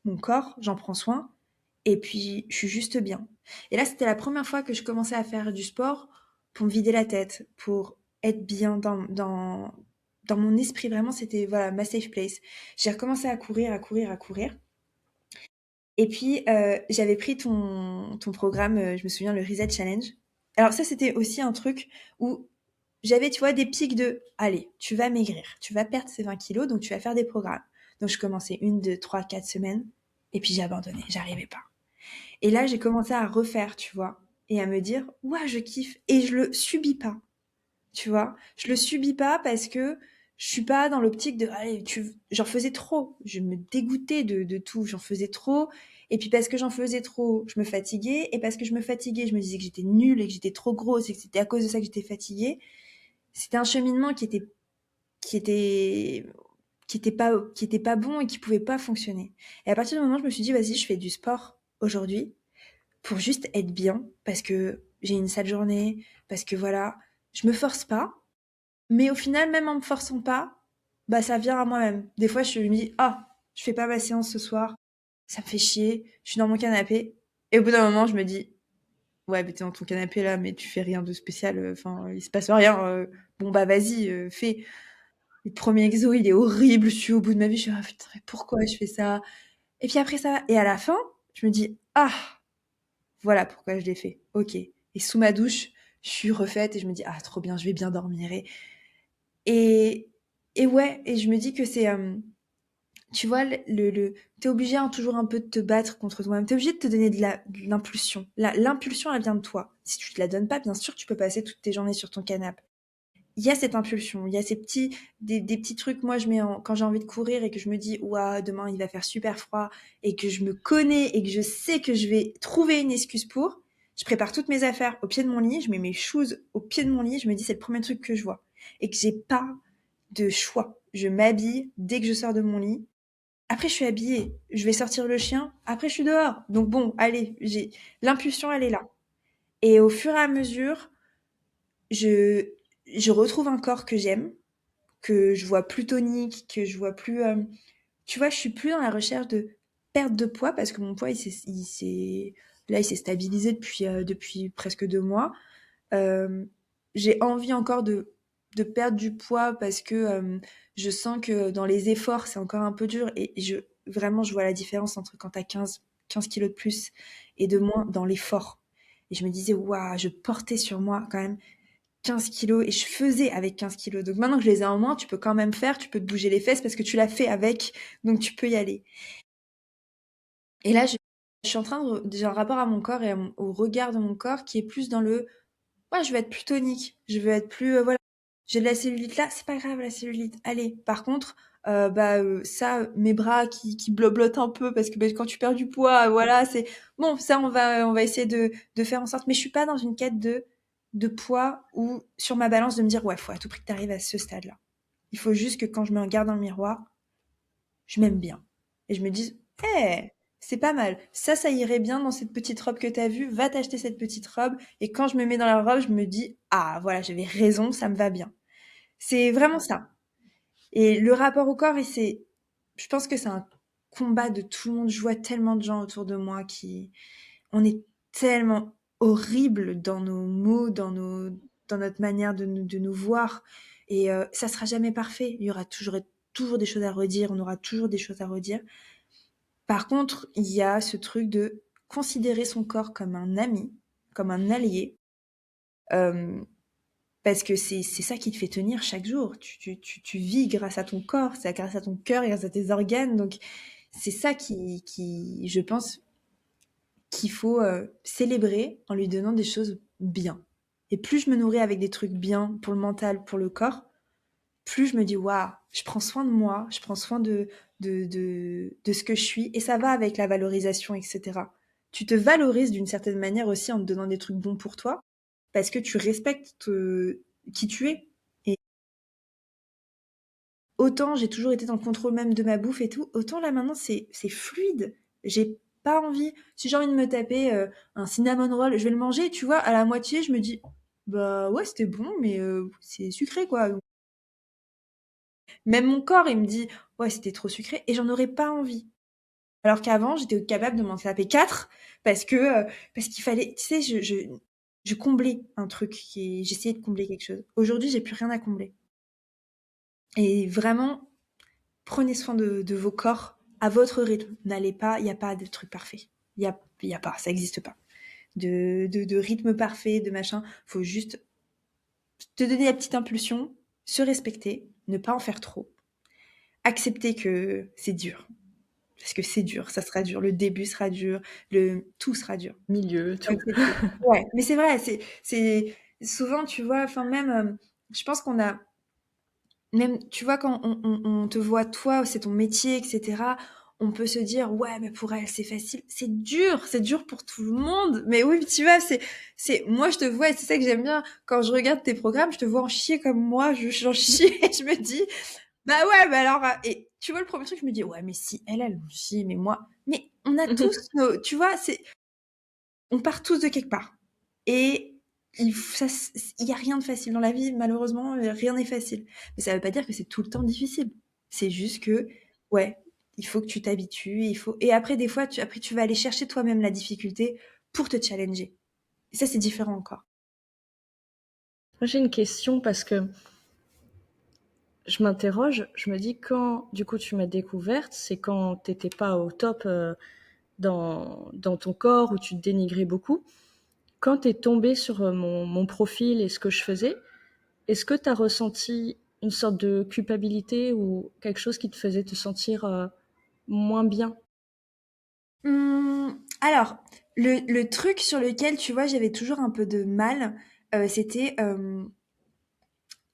Speaker 2: mon corps, j'en prends soin, et puis je suis juste bien. Et là, c'était la première fois que je commençais à faire du sport pour me vider la tête, pour être bien dans mon esprit. Vraiment, c'était voilà, ma safe place. J'ai recommencé à courir, à courir, à courir. Et puis, j'avais pris ton programme, je me souviens, le Reset Challenge. Alors ça, c'était aussi un truc où j'avais, tu vois, des pics de, allez, tu vas maigrir, tu vas perdre ces 20 kilos, donc tu vas faire des programmes. Donc je commençais 1, 2, 3, 4 semaines, et puis j'ai abandonné, j'arrivais pas. Et là, j'ai commencé à refaire, tu vois, et à me dire, ouais, je kiffe, et je le subis pas, tu vois. Je le subis pas parce que je suis pas dans l'optique de, allez, j'en faisais trop, je me dégoûtais de tout, j'en faisais trop, et puis parce que j'en faisais trop, je me fatiguais, et parce que je me fatiguais, je me disais que j'étais nulle et que j'étais trop grosse et que c'était à cause de ça que j'étais fatiguée. C'était un cheminement qui était qui était pas bon et qui pouvait pas fonctionner. Et à partir du moment où je me suis dit vas-y, je fais du sport aujourd'hui pour juste être bien parce que j'ai une sale journée, parce que voilà, je me force pas, mais au final même en me forçant pas, bah ça vient à moi-même. Des fois je me dis ah, je fais pas ma séance ce soir, ça me fait chier, je suis dans mon canapé et au bout d'un moment je me dis ouais, mais t'es dans ton canapé là, mais tu fais rien de spécial, enfin, il se passe rien. Bon, bah vas-y, fais. Le premier exo, il est horrible, je suis au bout de ma vie, je suis ah putain, mais pourquoi je fais ça? Et puis après ça, et à la fin, je me dis ah, voilà pourquoi je l'ai fait. Ok. Et sous ma douche, je suis refaite et je me dis ah, trop bien, je vais bien dormir. Et, et ouais, et je me dis que c'est, tu vois, t'es obligé hein, toujours un peu de te battre contre toi-même. T'es obligé de te donner de l'impulsion. L'impulsion, elle vient de toi. Si tu te la donnes pas, bien sûr, tu peux passer toutes tes journées sur ton canapé. Il y a cette impulsion, il y a des petits trucs. Moi, quand j'ai envie de courir et que je me dis, ouah, demain il va faire super froid et que je me connais et que je sais que je vais trouver une excuse pour, Je prépare toutes mes affaires au pied de mon lit, je mets mes shoes au pied de mon lit, je me dis c'est le premier truc que je vois. Et que j'ai pas de choix. Je m'habille dès que je sors de mon lit. Après, je suis habillée. Je vais sortir le chien. Après, je suis dehors. Donc bon, allez, l'impulsion, elle est là. Et au fur et à mesure, je, je retrouve un corps que j'aime, que je vois plus tonique, que je vois plus. Tu vois, je suis plus dans la recherche de perte de poids parce que mon poids, là, il s'est stabilisé depuis presque 2 mois. Euh, j'ai envie encore de perdre du poids parce que je sens que dans les efforts, c'est encore un peu dur et vraiment, je vois la différence entre quand t'as 15 kilos de plus et de moins dans l'effort. Et je me disais, waouh, je portais sur moi quand même 15 kilos et je faisais avec 15 kilos. Donc maintenant que je les ai en moins, tu peux quand même faire, tu peux te bouger les fesses parce que tu l'as fait avec, donc tu peux y aller. Et là, je suis en train j'ai un rapport à mon corps et au regard de mon corps qui est plus dans le ouais, je veux être plus tonique, je veux être plus voilà, j'ai de la cellulite là, c'est pas grave la cellulite. Allez, par contre, ça, mes bras qui bloblotent un peu parce que quand tu perds du poids, voilà, c'est bon, ça on va essayer de faire en sorte. Mais je suis pas dans une quête de poids ou sur ma balance de me dire ouais, faut à tout prix que tu arrives à ce stade-là. Il faut juste que quand je me regarde dans le miroir, je m'aime bien. Et je me dis, hé, c'est pas mal. Ça irait bien dans cette petite robe que t'as vue. Va t'acheter cette petite robe. Et quand je me mets dans la robe, je me dis, ah, voilà, j'avais raison, ça me va bien. C'est vraiment ça. Et le rapport au corps, je pense que c'est un combat de tout le monde. Je vois tellement de gens autour de moi on est tellement horrible dans nos mots, dans notre manière de nous voir. Et ça sera jamais parfait. Il y aura toujours des choses à redire. On aura toujours des choses à redire. Par contre, il y a ce truc de considérer son corps comme un ami, comme un allié, euh, parce que c'est ça qui te fait tenir chaque jour. Tu vis grâce à ton corps, c'est grâce à ton cœur, grâce à tes organes. Donc, c'est ça je pense, qu'il faut célébrer en lui donnant des choses bien. Et plus je me nourris avec des trucs bien pour le mental, pour le corps, plus je me dis, waouh, je prends soin de moi, je prends soin de ce que je suis, et ça va avec la valorisation, etc. Tu te valorises d'une certaine manière aussi en te donnant des trucs bons pour toi, parce que tu respectes qui tu es. Et autant j'ai toujours été dans le contrôle même de ma bouffe et tout, autant là maintenant c'est fluide. J'ai pas envie, si j'ai envie de me taper un cinnamon roll, je vais le manger, tu vois, à la moitié, je me dis, bah ouais, c'était bon, mais c'est sucré quoi. Même mon corps, il me dit, ouais, c'était trop sucré, et j'en aurais pas envie. Alors qu'avant, j'étais capable de m'en taper 4 parce que parce qu'il fallait, tu sais, je comblais un truc, j'essayais de combler quelque chose. Aujourd'hui, j'ai plus rien à combler. Et vraiment, prenez soin de vos corps à votre rythme. N'allez pas, il n'y a pas de truc parfait. Il y a pas, ça n'existe pas. De rythme parfait, de machin. Faut juste te donner la petite impulsion, se respecter, ne pas en faire trop. Accepter que c'est dur. Parce que c'est dur, ça sera dur. Le début sera dur, tout sera dur.
Speaker 1: Milieu,
Speaker 2: Faut
Speaker 1: tout.
Speaker 2: accepter. Ouais, mais c'est vrai, souvent, tu vois, enfin même, je pense qu'on a, même, tu vois, quand on te voit, toi, c'est ton métier, etc., on peut se dire, ouais, mais pour elle, c'est facile. C'est dur pour tout le monde. Mais oui, tu vois, moi, je te vois, et c'est ça que j'aime bien. Quand je regarde tes programmes, je te vois en chier comme moi, j'en chie, et je me dis, bah ouais, bah alors, et tu vois, le premier truc, je me dis, ouais, mais si elle en chie, mais moi, mais on a tous tu vois, on part tous de quelque part. Et il y a rien de facile dans la vie, malheureusement, rien n'est facile. Mais ça veut pas dire que c'est tout le temps difficile. C'est juste que, ouais, il faut que tu t'habitues, et après, des fois, après, tu vas aller chercher toi-même la difficulté pour te challenger. Et ça, c'est différent encore.
Speaker 1: Moi, j'ai une question parce que je m'interroge, je me dis quand du coup tu m'as découverte, c'est quand t'étais pas au top dans ton corps où tu te dénigrais beaucoup. Quand t'es tombée sur mon profil et ce que je faisais, est-ce que t'as ressenti une sorte de culpabilité ou quelque chose qui te faisait te sentir moins bien?
Speaker 2: Alors, le truc sur lequel, tu vois, j'avais toujours un peu de mal, c'était,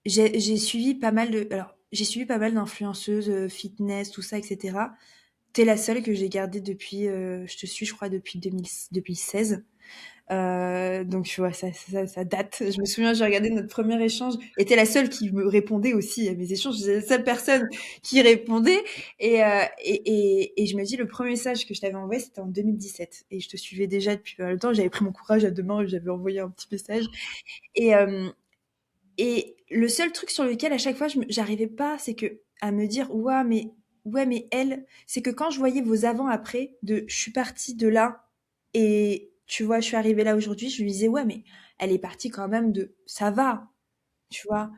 Speaker 2: j'ai suivi pas mal j'ai suivi pas mal d'influenceuses, fitness, tout ça, etc. T'es la seule que j'ai gardée depuis, je te suis, je crois, depuis 2016. Donc tu vois, ça date. Je me souviens, j'ai regardé notre premier échange, et t'es la seule qui me répondait aussi à mes échanges. J'étais la seule personne qui répondait. Et je me dis, le premier message que je t'avais envoyé, c'était en 2017. Et je te suivais déjà depuis pas mal de temps. J'avais pris mon courage à deux mains et j'avais envoyé un petit message. Et, et le seul truc sur lequel à chaque fois j'arrivais pas, c'est que à me dire ouais mais elle, c'est que quand je voyais vos avant-après de je suis partie de là et tu vois je suis arrivée là aujourd'hui, je lui disais ouais mais elle est partie quand même de ça va, tu vois.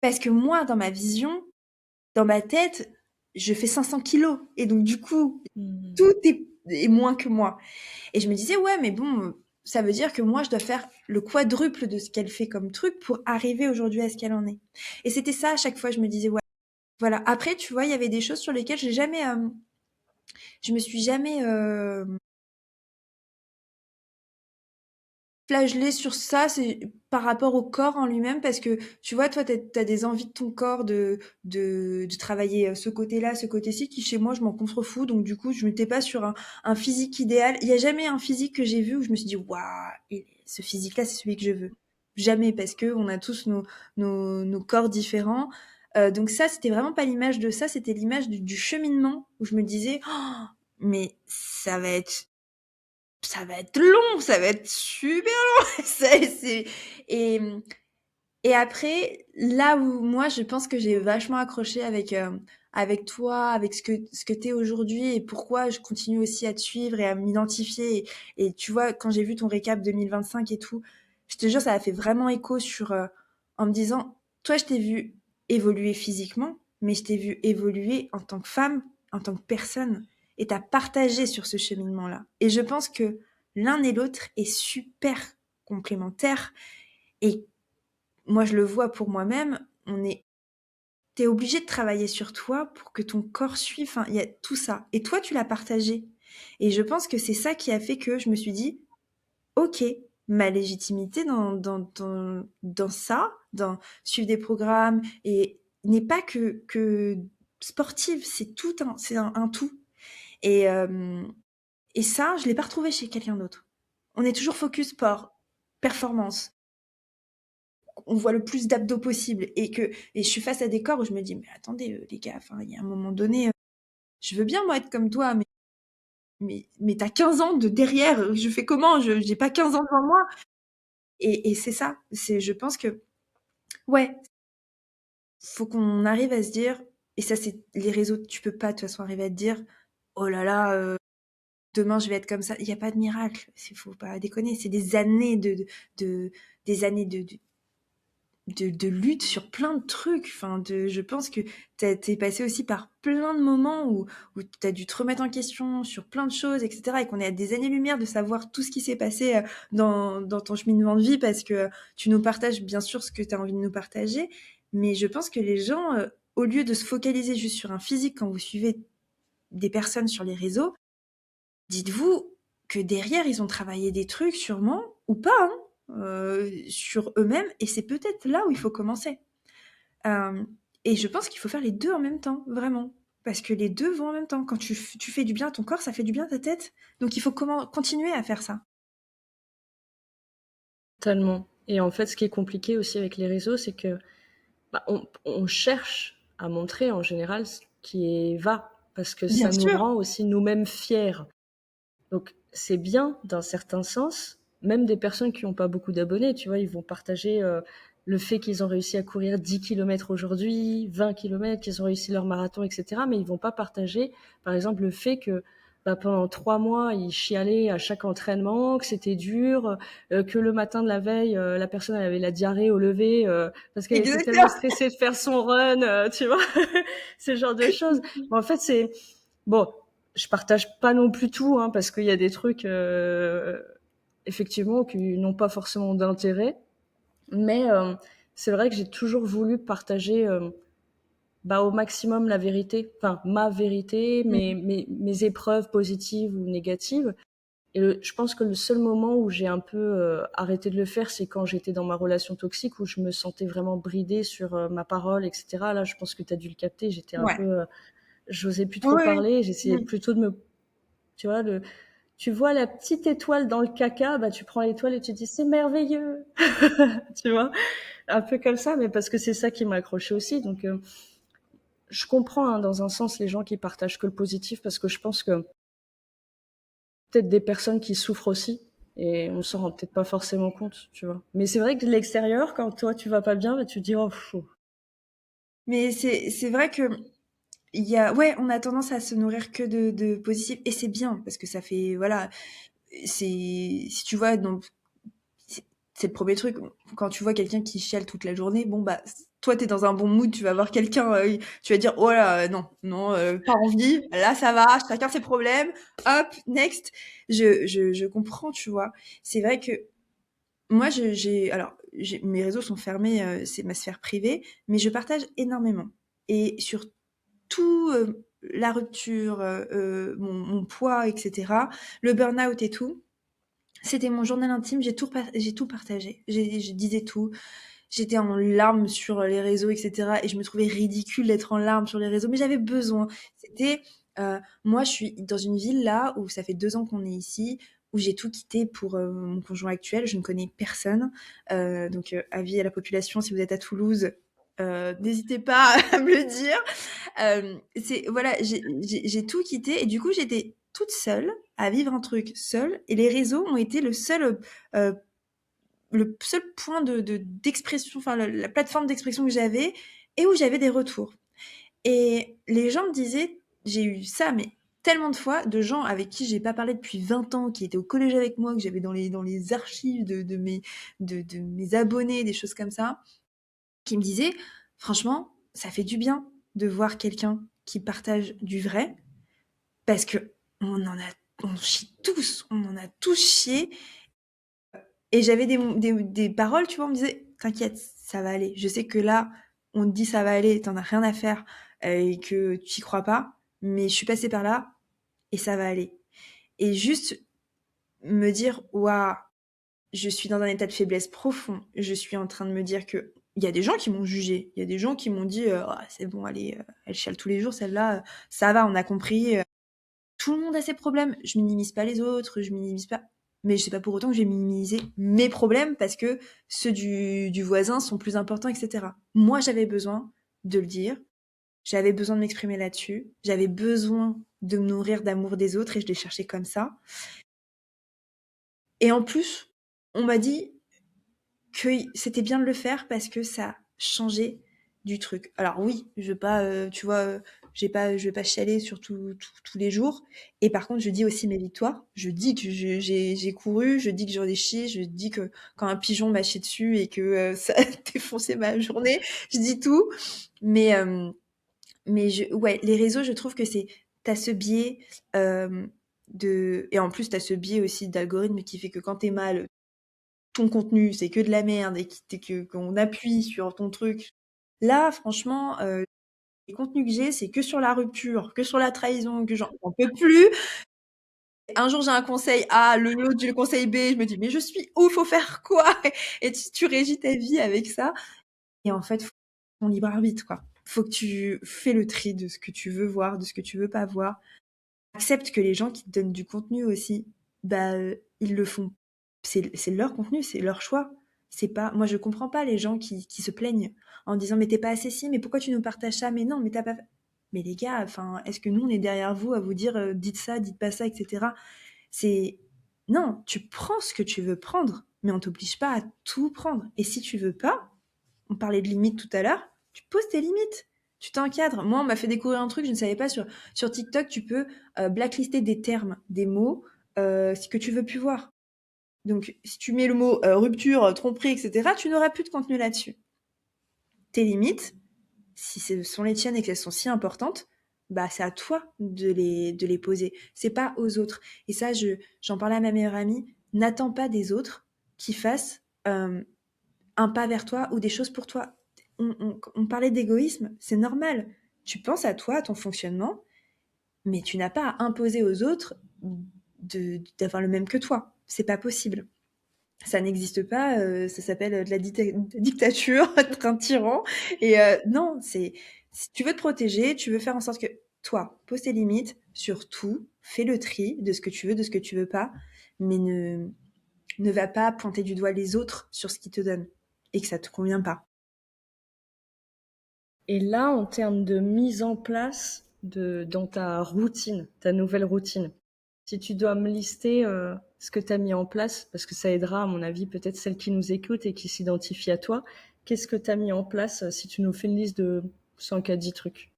Speaker 2: Parce que moi dans ma vision, dans ma tête, je fais 500 kilos et donc du coup
Speaker 1: Mmh.
Speaker 2: tout est moins que moi. Et je me disais, ouais, mais bon, ça veut dire que moi, je dois faire le quadruple de ce qu'elle fait comme truc pour arriver aujourd'hui à ce qu'elle en est. Et c'était ça, à chaque fois, je me disais, ouais, voilà. Après, tu vois, il y avait des choses sur lesquelles je me suis jamais flagellée sur ça, c'est par rapport au corps en lui-même, parce que tu vois, toi, t'as des envies de ton corps de travailler ce côté-là, ce côté-ci, qui chez moi, je m'en contrefous, donc du coup, je m'étais pas sur un physique idéal. Il y a jamais un physique que j'ai vu où je me suis dit, waouh, ce physique-là, c'est celui que je veux. Jamais, parce que on a tous nos corps différents. Donc ça, c'était vraiment pas l'image de ça, c'était l'image du cheminement où je me disais, oh, mais ça va être long, ça va être super long. C'est et et après, là où moi je pense que j'ai vachement accroché avec toi, avec ce que t'es aujourd'hui et pourquoi je continue aussi à te suivre et à m'identifier. Et tu vois, quand j'ai vu ton récap 2025 et tout, je te jure, ça a fait vraiment écho en me disant, toi, je t'ai vu évoluer physiquement, mais je t'ai vu évoluer en tant que femme, en tant que personne, et t'as partagé sur ce cheminement-là. Et je pense que l'un et l'autre est super complémentaire. Et moi, je le vois pour moi-même, t'es obligé de travailler sur toi pour que ton corps suive. Enfin, il y a tout ça. Et toi, tu l'as partagé. Et je pense que c'est ça qui a fait que je me suis dit, ok, ma légitimité dans ça, dans suivre des programmes, et n'est pas que sportive, c'est tout c'est un tout. Et, euh, et ça, je l'ai pas retrouvé chez quelqu'un d'autre. On est toujours focus sport, performance, on voit le plus d'abdos possible, et je suis face à des corps où je me dis mais attendez les gars, enfin il y a un moment donné, je veux bien moi être comme toi, mais t'as 15 ans de derrière, je fais comment, je j'ai pas 15 ans devant moi. Et c'est ça, c'est je pense que ouais, faut qu'on arrive à se dire, et ça c'est les réseaux, tu peux pas de toute façon arriver à te dire oh là là, demain je vais être comme ça, il y a pas de miracle, il faut pas déconner, c'est des années de des années de lutte sur plein de trucs. Enfin, je pense que t'es passé aussi par plein de moments où t'as dû te remettre en question sur plein de choses, etc. Et qu'on est à des années-lumière de savoir tout ce qui s'est passé dans ton cheminement de vie, parce que tu nous partages bien sûr ce que tu as envie de nous partager. Mais je pense que les gens, au lieu de se focaliser juste sur un physique quand vous suivez des personnes sur les réseaux, dites-vous que derrière, ils ont travaillé des trucs sûrement, ou pas, hein, sur eux-mêmes, et c'est peut-être là où il faut commencer. Euh, et je pense qu'il faut faire les deux en même temps, vraiment. Parce que les deux vont en même temps. Quand tu fais du bien à ton corps, ça fait du bien à ta tête. Donc il faut continuer à faire ça.
Speaker 1: Totalement. Et en fait, ce qui est compliqué aussi avec les réseaux, c'est que on cherche à montrer en général ce qui est va, parce que
Speaker 2: Bien
Speaker 1: ça nous
Speaker 2: sûr.
Speaker 1: rend aussi nous-mêmes fiers. Donc c'est bien d'un certain sens, même des personnes qui n'ont pas beaucoup d'abonnés, tu vois, ils vont partager le fait qu'ils ont réussi à courir 10 kilomètres aujourd'hui, 20 kilomètres, qu'ils ont réussi leur marathon, etc. Mais ils vont pas partager, par exemple, le fait que pendant 3 mois, ils chialaient à chaque entraînement, que c'était dur, que le matin de la veille, la personne elle avait la diarrhée au lever parce qu'elle était tellement
Speaker 2: Exactement.
Speaker 1: stressée de faire son run, tu vois, ce genre de choses. Mais en fait, c'est bon, je partage pas non plus tout, hein, parce qu'il y a des trucs, effectivement, qui n'ont pas forcément d'intérêt. Mais c'est vrai que j'ai toujours voulu partager au maximum la vérité, enfin ma vérité,
Speaker 2: Mm.
Speaker 1: mes épreuves positives ou négatives. Et je pense que le seul moment où j'ai un peu arrêté de le faire, c'est quand j'étais dans ma relation toxique, où je me sentais vraiment bridée sur ma parole, etc. Là, je pense que tu as dû le capter, j'étais un
Speaker 2: Ouais.
Speaker 1: peu... j'osais plus trop
Speaker 2: Oui.
Speaker 1: parler, j'essayais
Speaker 2: Oui.
Speaker 1: plutôt de me... Tu vois, Tu vois la petite étoile dans le caca, bah tu prends l'étoile et tu te dis c'est merveilleux, tu vois, un peu comme ça, mais parce que c'est ça qui m'a accroché aussi. Donc je comprends hein, dans un sens les gens qui partagent que le positif parce que je pense que peut-être des personnes qui souffrent aussi et on s'en rend peut-être pas forcément compte, tu vois. Mais c'est vrai que de l'extérieur, quand toi tu vas pas bien, bah, tu te dis oh pff.
Speaker 2: Mais c'est vrai que ouais, on a tendance à se nourrir que de positif et c'est bien parce que ça fait, voilà, si tu vois, donc c'est c'est le premier truc. Quand tu vois quelqu'un qui chiale toute la journée, bon bah toi t'es dans un bon mood, tu vas voir quelqu'un, tu vas dire oh là non non pas envie, là ça va, chacun ses problèmes, hop next. Je comprends, tu vois. C'est vrai que moi mes réseaux sont fermés, c'est ma sphère privée, mais je partage énormément et sur tout la rupture, mon poids, etc., le burn-out et tout. C'était mon journal intime, j'ai tout partagé. Je disais tout. J'étais en larmes sur les réseaux, etc. Et je me trouvais ridicule d'être en larmes sur les réseaux, mais j'avais besoin. C'était, moi, je suis dans une ville là où ça fait 2 ans qu'on est ici, où j'ai tout quitté pour mon conjoint actuel. Je ne connais personne. Donc, avis à la population, si vous êtes à Toulouse, n'hésitez pas à me le dire. C'est voilà, j'ai tout quitté et du coup, j'étais toute seule à vivre un truc seule et les réseaux ont été heu, le seul point d'expression, enfin la plateforme d'expression que j'avais et où j'avais des retours. Et les gens me disaient, j'ai eu ça, mais tellement de fois, de gens avec qui j'ai pas parlé depuis 20 ans, qui étaient au collège avec moi, que j'avais dans les archives de mes abonnés, des choses comme ça, qui me disaient, franchement, ça fait du bien de voir quelqu'un qui partage du vrai, parce que on chie tous, on en a tous chié. Et j'avais des paroles, tu vois, on me disait, t'inquiète, ça va aller. Je sais que là, on te dit ça va aller, t'en as rien à faire et que tu y crois pas, mais je suis passée par là et ça va aller. Et juste me dire, waouh, je suis dans un état de faiblesse profond. Je suis en train de me dire que il y a des gens qui m'ont jugé. Il y a des gens qui m'ont dit, ah, c'est bon, allez, elle chiale tous les jours, celle-là, ça va, on a compris. Tout le monde a ses problèmes. Je minimise pas les autres, je minimise pas. Mais c'est pas pour autant que j'ai minimisé mes problèmes parce que ceux du voisin sont plus importants, etc. Moi, j'avais besoin de le dire. J'avais besoin de m'exprimer là-dessus. J'avais besoin de me nourrir d'amour des autres et je l'ai cherché comme ça. Et en plus, on m'a dit que c'était bien de le faire parce que ça changeait du truc. Alors oui, je veux pas, tu vois, je vais pas chialer sur tous les jours. Et par contre, je dis aussi mes victoires. Je dis que j'ai couru, je dis que j'en ai chié, je dis que quand un pigeon m'a chié dessus et que ça a défoncé ma journée, je dis tout. Mais ouais, les réseaux, je trouve que t'as ce biais et en plus t'as ce biais aussi d'algorithme qui fait que quand t'es mal, ton contenu, c'est que de la merde et qu'on appuie sur ton truc. Là, franchement, les contenus que j'ai, c'est que sur la rupture, que sur la trahison, que j'en peux plus. Un jour, j'ai un conseil A, l'autre, j'ai le conseil B, je me dis, mais je suis où, faut faire quoi? Et tu régis ta vie avec ça. Et en fait, faut ton libre arbitre, quoi. Faut que tu fais le tri de ce que tu veux voir, de ce que tu veux pas voir. Accepte que les gens qui te donnent du contenu aussi, bah, ils le font. C'est leur contenu, c'est leur choix. C'est pas, moi je comprends pas les gens qui se plaignent en disant mais t'es pas assez si, mais pourquoi tu nous partages ça? Mais non, mais t'as pas fait. Mais les gars, enfin, est-ce que nous on est derrière vous à vous dire dites ça, dites pas ça, etc. C'est non, tu prends ce que tu veux prendre, mais on t'oblige pas à tout prendre. Et si tu veux pas, on parlait de limites tout à l'heure, tu poses tes limites. Tu t'encadres. Moi, on m'a fait découvrir un truc, je ne savais pas sur TikTok, tu peux blacklister des termes, des mots, que tu veux plus voir. Donc, si tu mets le mot rupture, tromperie, etc., tu n'auras plus de contenu là-dessus. Tes limites, si ce sont les tiennes et qu'elles sont si importantes, bah c'est à toi de les poser. C'est pas aux autres. Et ça, j'en parlais à ma meilleure amie. N'attends pas des autres qui fassent un pas vers toi ou des choses pour toi. On parlait d'égoïsme, c'est normal. Tu penses à toi, à ton fonctionnement, mais tu n'as pas à imposer aux autres d'avoir le même que toi. C'est pas possible. Ça n'existe pas, ça s'appelle de la dictature, être un tyran. Et non, si tu veux te protéger, tu veux faire en sorte que toi, pose tes limites, surtout, fais le tri de ce que tu veux, de ce que tu veux pas, mais ne va pas pointer du doigt les autres sur ce qu'ils te donnent et que ça te convient pas.
Speaker 1: Et là, en termes de mise en place dans ta routine, ta nouvelle routine, si tu dois me lister ce que tu as mis en place, parce que ça aidera, à mon avis, peut-être celles qui nous écoutent et qui s'identifient à toi, qu'est-ce que tu as mis en place si tu nous fais une liste de 5 à 10 trucs?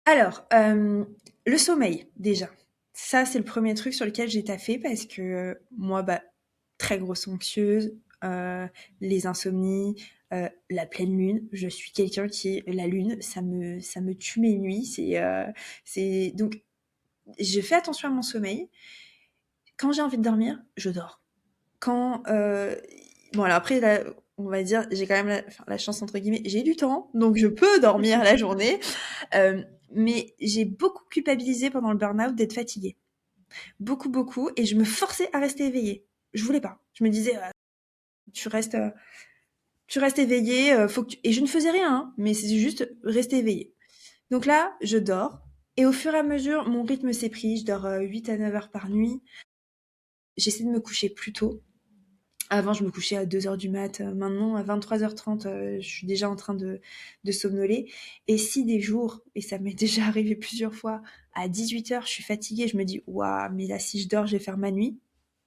Speaker 2: Alors, le sommeil, déjà. Ça, c'est le premier truc sur lequel j'ai taffé parce que moi, très grosse anxieuse, les insomnies, la pleine lune. Je suis quelqu'un qui, la lune, ça me tue mes nuits. Donc, je fais attention à mon sommeil. Quand j'ai envie de dormir, je dors. Quand, bon, alors après, là, on va dire, j'ai quand même la chance, entre guillemets, j'ai du temps, donc je peux dormir la journée. Mais j'ai beaucoup culpabilisé pendant le burn-out d'être fatiguée. Beaucoup, beaucoup. Et je me forçais à rester éveillée. Je voulais pas. Je me disais, tu restes, euh, tu restes éveillée, et je ne faisais rien, hein, mais c'est juste rester éveillée. Donc là, je dors. Et au fur et à mesure, mon rythme s'est pris. Je dors 8 à 9 heures par nuit. J'essaie de me coucher plus tôt. Avant, je me couchais à 2 heures du mat. Maintenant, à 23h30, je suis déjà en train de somnoler. Et si des jours, et ça m'est déjà arrivé plusieurs fois, à 18h, je suis fatiguée, je me dis, waouh, mais là, si je dors, je vais faire ma nuit.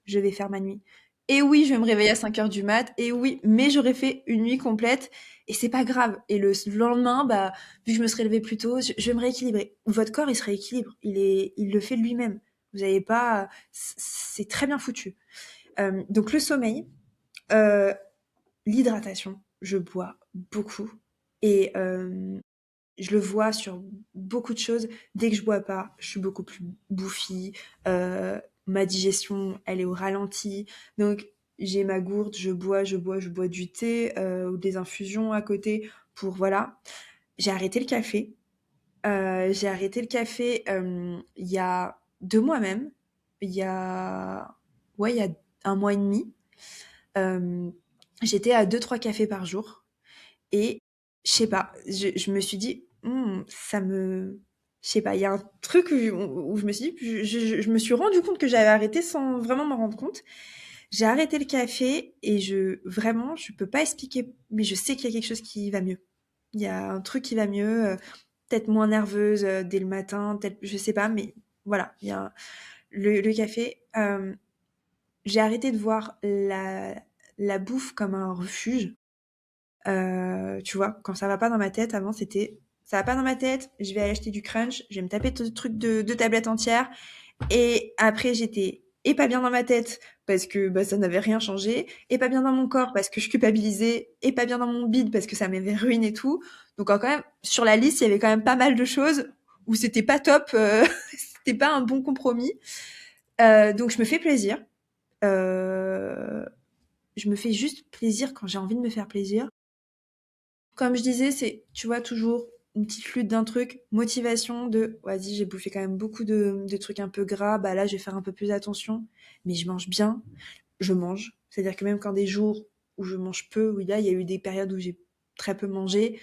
Speaker 2: Je vais faire ma nuit. Et oui, je vais me réveiller à 5 heures du mat. Et oui, mais j'aurais fait une nuit complète. Et c'est pas grave. Et le lendemain, vu que je me serais levée plus tôt, je vais me rééquilibrer. Votre corps, il se rééquilibre. Il le fait de lui-même. Vous n'avez pas, c'est très bien foutu. Donc le sommeil, l'hydratation, je bois beaucoup et je le vois sur beaucoup de choses. Dès que je bois pas, je suis beaucoup plus bouffie, ma digestion, elle est au ralenti. Donc j'ai ma gourde, je bois du thé ou des infusions à côté pour voilà. J'ai arrêté le café. J'ai arrêté le café il y a 2 mois même. Il y a il y a un mois et demi. Euh, J'étais à 2-3 cafés par jour et je sais pas, je me suis dit, ça me. Je sais pas, il y a un truc où je me suis dit, je me suis rendu compte que j'avais arrêté sans vraiment m'en rendre compte. J'ai arrêté le café et vraiment, je peux pas expliquer, mais je sais qu'il y a quelque chose qui va mieux. Il y a un truc qui va mieux, peut-être moins nerveuse dès le matin, peut-être, je sais pas, mais voilà, il y a le café. J'ai arrêté de voir la bouffe comme un refuge. Tu vois, quand ça va pas dans ma tête, avant c'était ça va pas dans ma tête, je vais aller acheter du crunch, je vais me taper tout le truc de 2 tablettes entières. Et après, j'étais et pas bien dans ma tête parce que ça n'avait rien changé, et pas bien dans mon corps parce que je culpabilisais, et pas bien dans mon bide parce que ça m'avait ruiné tout. Donc quand même, sur la liste, il y avait quand même pas mal de choses où c'était pas top, c'était pas un bon compromis. Donc je me fais plaisir. Euh, je me fais juste plaisir quand j'ai envie de me faire plaisir. Comme je disais, c'est, tu vois, toujours une petite lutte d'un truc, motivation de, vas-y, j'ai bouffé quand même beaucoup de trucs un peu gras, là, je vais faire un peu plus attention, mais je mange bien, je mange. C'est-à-dire que même quand des jours où je mange peu, où il y a eu des périodes où j'ai très peu mangé,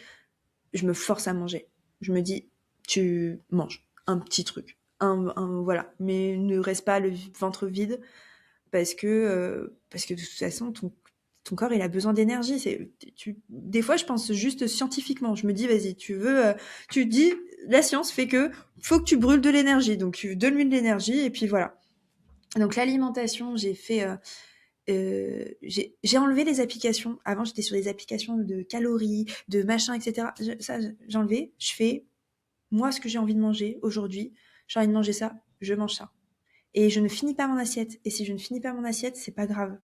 Speaker 2: je me force à manger. Je me dis, tu manges un petit truc, voilà, mais ne reste pas le ventre vide parce que de toute façon, ton corps, il a besoin d'énergie. Des fois, je pense juste scientifiquement. Je me dis, vas-y, tu dis, la science fait que faut que tu brûles de l'énergie. Donc, tu donnes-lui de l'énergie et puis voilà. Donc, l'alimentation, j'ai enlevé les applications. Avant, j'étais sur des applications de calories, de machin, etc. Ça, j'ai enlevé. Je fais, moi, ce que j'ai envie de manger aujourd'hui. J'ai envie de manger ça, je mange ça. Et je ne finis pas mon assiette. Et si je ne finis pas mon assiette, c'est pas grave.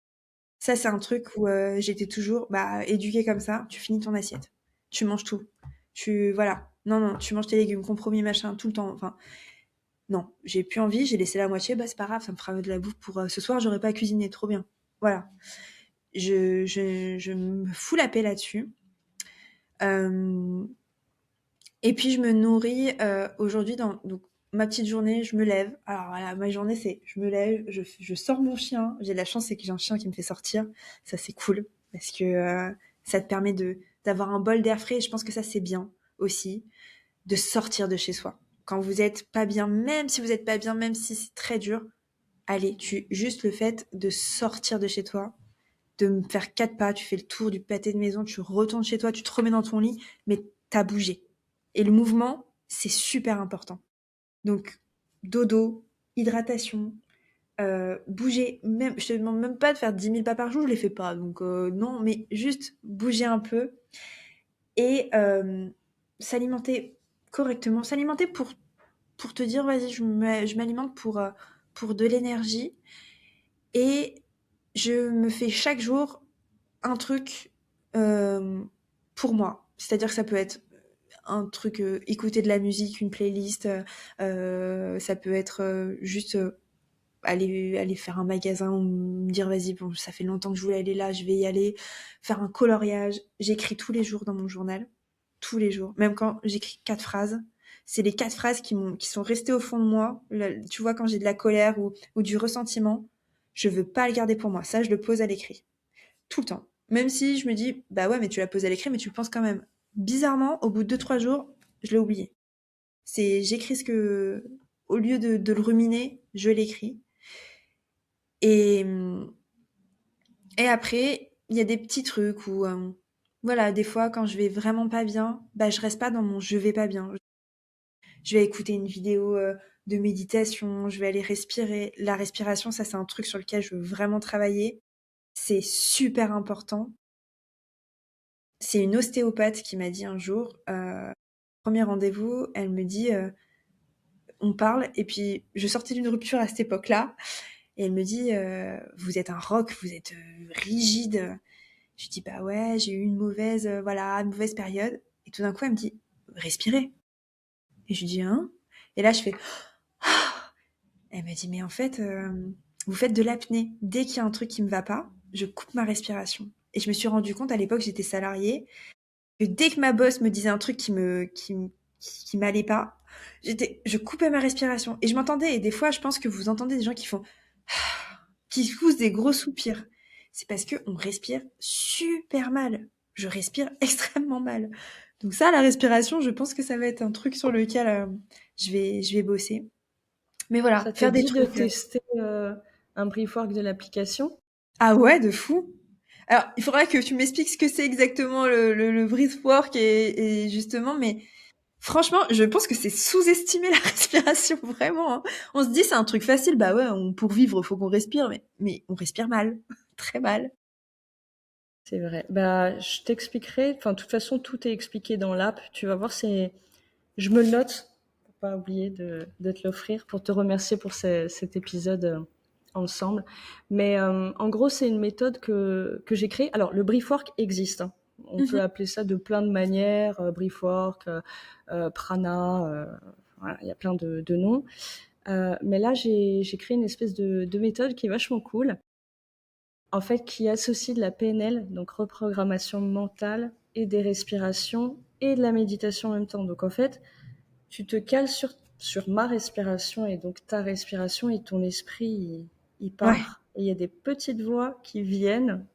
Speaker 2: Ça, c'est un truc où j'étais toujours éduquée comme ça. Tu finis ton assiette. Tu manges tout. Voilà. Non, non, tu manges tes légumes, compromis, machin, tout le temps. Enfin, non, j'ai plus envie, j'ai laissé la moitié. C'est pas grave, ça me fera de la bouffe pour ce soir, j'aurais pas cuisiné. Trop bien. Voilà. Je me fous la paix là-dessus. Euh, et puis, je me nourris aujourd'hui donc, ma petite journée, je me lève. Alors voilà, ma journée, c'est je me lève, je sors mon chien. J'ai de la chance, c'est que j'ai un chien qui me fait sortir. Ça, c'est cool parce que ça te permet d'avoir un bol d'air frais. Et je pense que ça, c'est bien aussi de sortir de chez soi. quand vous êtes pas bien, même si vous êtes pas bien, même si c'est très dur, allez, juste le fait de sortir de chez toi, de me faire 4 pas, tu fais le tour du pâté de maison, tu retournes chez toi, tu te remets dans ton lit, mais t'as bougé. Et le mouvement, c'est super important. Donc, dodo, hydratation, bouger, même, je te demande même pas de faire 10 000 pas par jour, je les fais pas, donc non, mais juste bouger un peu et s'alimenter correctement, s'alimenter pour te dire, vas-y, je m'alimente pour de l'énergie et je me fais chaque jour un truc pour moi. C'est-à-dire que ça peut être un truc, écouter de la musique, une playlist, ça peut être juste aller faire un magasin ou me dire vas-y, bon, ça fait longtemps que je voulais aller là, je vais y aller, faire un coloriage. J'écris tous les jours dans mon journal, tous les jours. Même quand j'écris 4 phrases, c'est les 4 phrases qui sont restées au fond de moi. Là, tu vois, quand j'ai de la colère ou du ressentiment, je veux pas le garder pour moi. Ça, je le pose à l'écrit. Tout le temps. Même si je me dis, bah ouais, mais tu l'as posé à l'écrit, mais tu le penses quand même. Bizarrement, au bout de 2-3 jours, je l'ai oublié. J'écris au lieu de le ruminer, je l'écris. Et, et après, il y a des petits trucs où, voilà, des fois, quand je vais vraiment pas bien, bah, je reste pas dans mon je vais pas bien. Je vais écouter une vidéo de méditation, je vais aller respirer. La respiration, ça, c'est un truc sur lequel je veux vraiment travailler. C'est super important. C'est une ostéopathe qui m'a dit un jour, premier rendez-vous, elle me dit, on parle, et puis je sortais d'une rupture à cette époque-là, et elle me dit, vous êtes un roc, vous êtes rigide. Je dis, bah ouais, j'ai eu une mauvaise période. Et tout d'un coup, elle me dit, respirez. Et je lui dis, hein? Et là, je fais, ah. Elle m'a dit, mais en fait, vous faites de l'apnée. Dès qu'il y a un truc qui me va pas, je coupe ma respiration. Et je me suis rendu compte, à l'époque, j'étais salariée, que dès que ma boss me disait un truc qui m'allait pas, je coupais ma respiration. Et je m'entendais, et des fois, je pense que vous entendez des gens qui font, qui poussent des gros soupirs. C'est parce qu'on respire super mal. Je respire extrêmement mal. Donc ça, la respiration, je pense que ça va être un truc sur lequel je vais bosser. Mais voilà,
Speaker 1: Ça te
Speaker 2: faire des
Speaker 1: dit de
Speaker 2: trucs.
Speaker 1: tester un briefwork de l'application?
Speaker 2: Ah ouais, de fou. Alors, il faudra que tu m'expliques ce que c'est exactement le breathwork et justement, mais franchement, je pense que c'est sous-estimer la respiration, vraiment, hein. On se dit c'est un truc facile, bah ouais, pour vivre, faut qu'on respire, mais on respire mal, très mal.
Speaker 1: C'est vrai. Bah, je t'expliquerai. Enfin, de toute façon, tout est expliqué dans l'app. Tu vas voir, je me le note pour pas oublier de te l'offrir, pour te remercier pour cet épisode ensemble. Mais en gros, c'est une méthode que j'ai créée. Alors, le briefwork existe, hein. On peut
Speaker 2: Mhm.
Speaker 1: appeler ça de plein de manières, briefwork, prana, voilà, il y a plein de noms. Mais là, j'ai créé une espèce de méthode qui est vachement cool, en fait, qui associe de la PNL, donc reprogrammation mentale, et des respirations et de la méditation en même temps. Donc en fait, tu te cales sur ma respiration et donc ta respiration, et ton esprit, il
Speaker 2: Ouais.
Speaker 1: part. Et il y a des petites voix qui viennent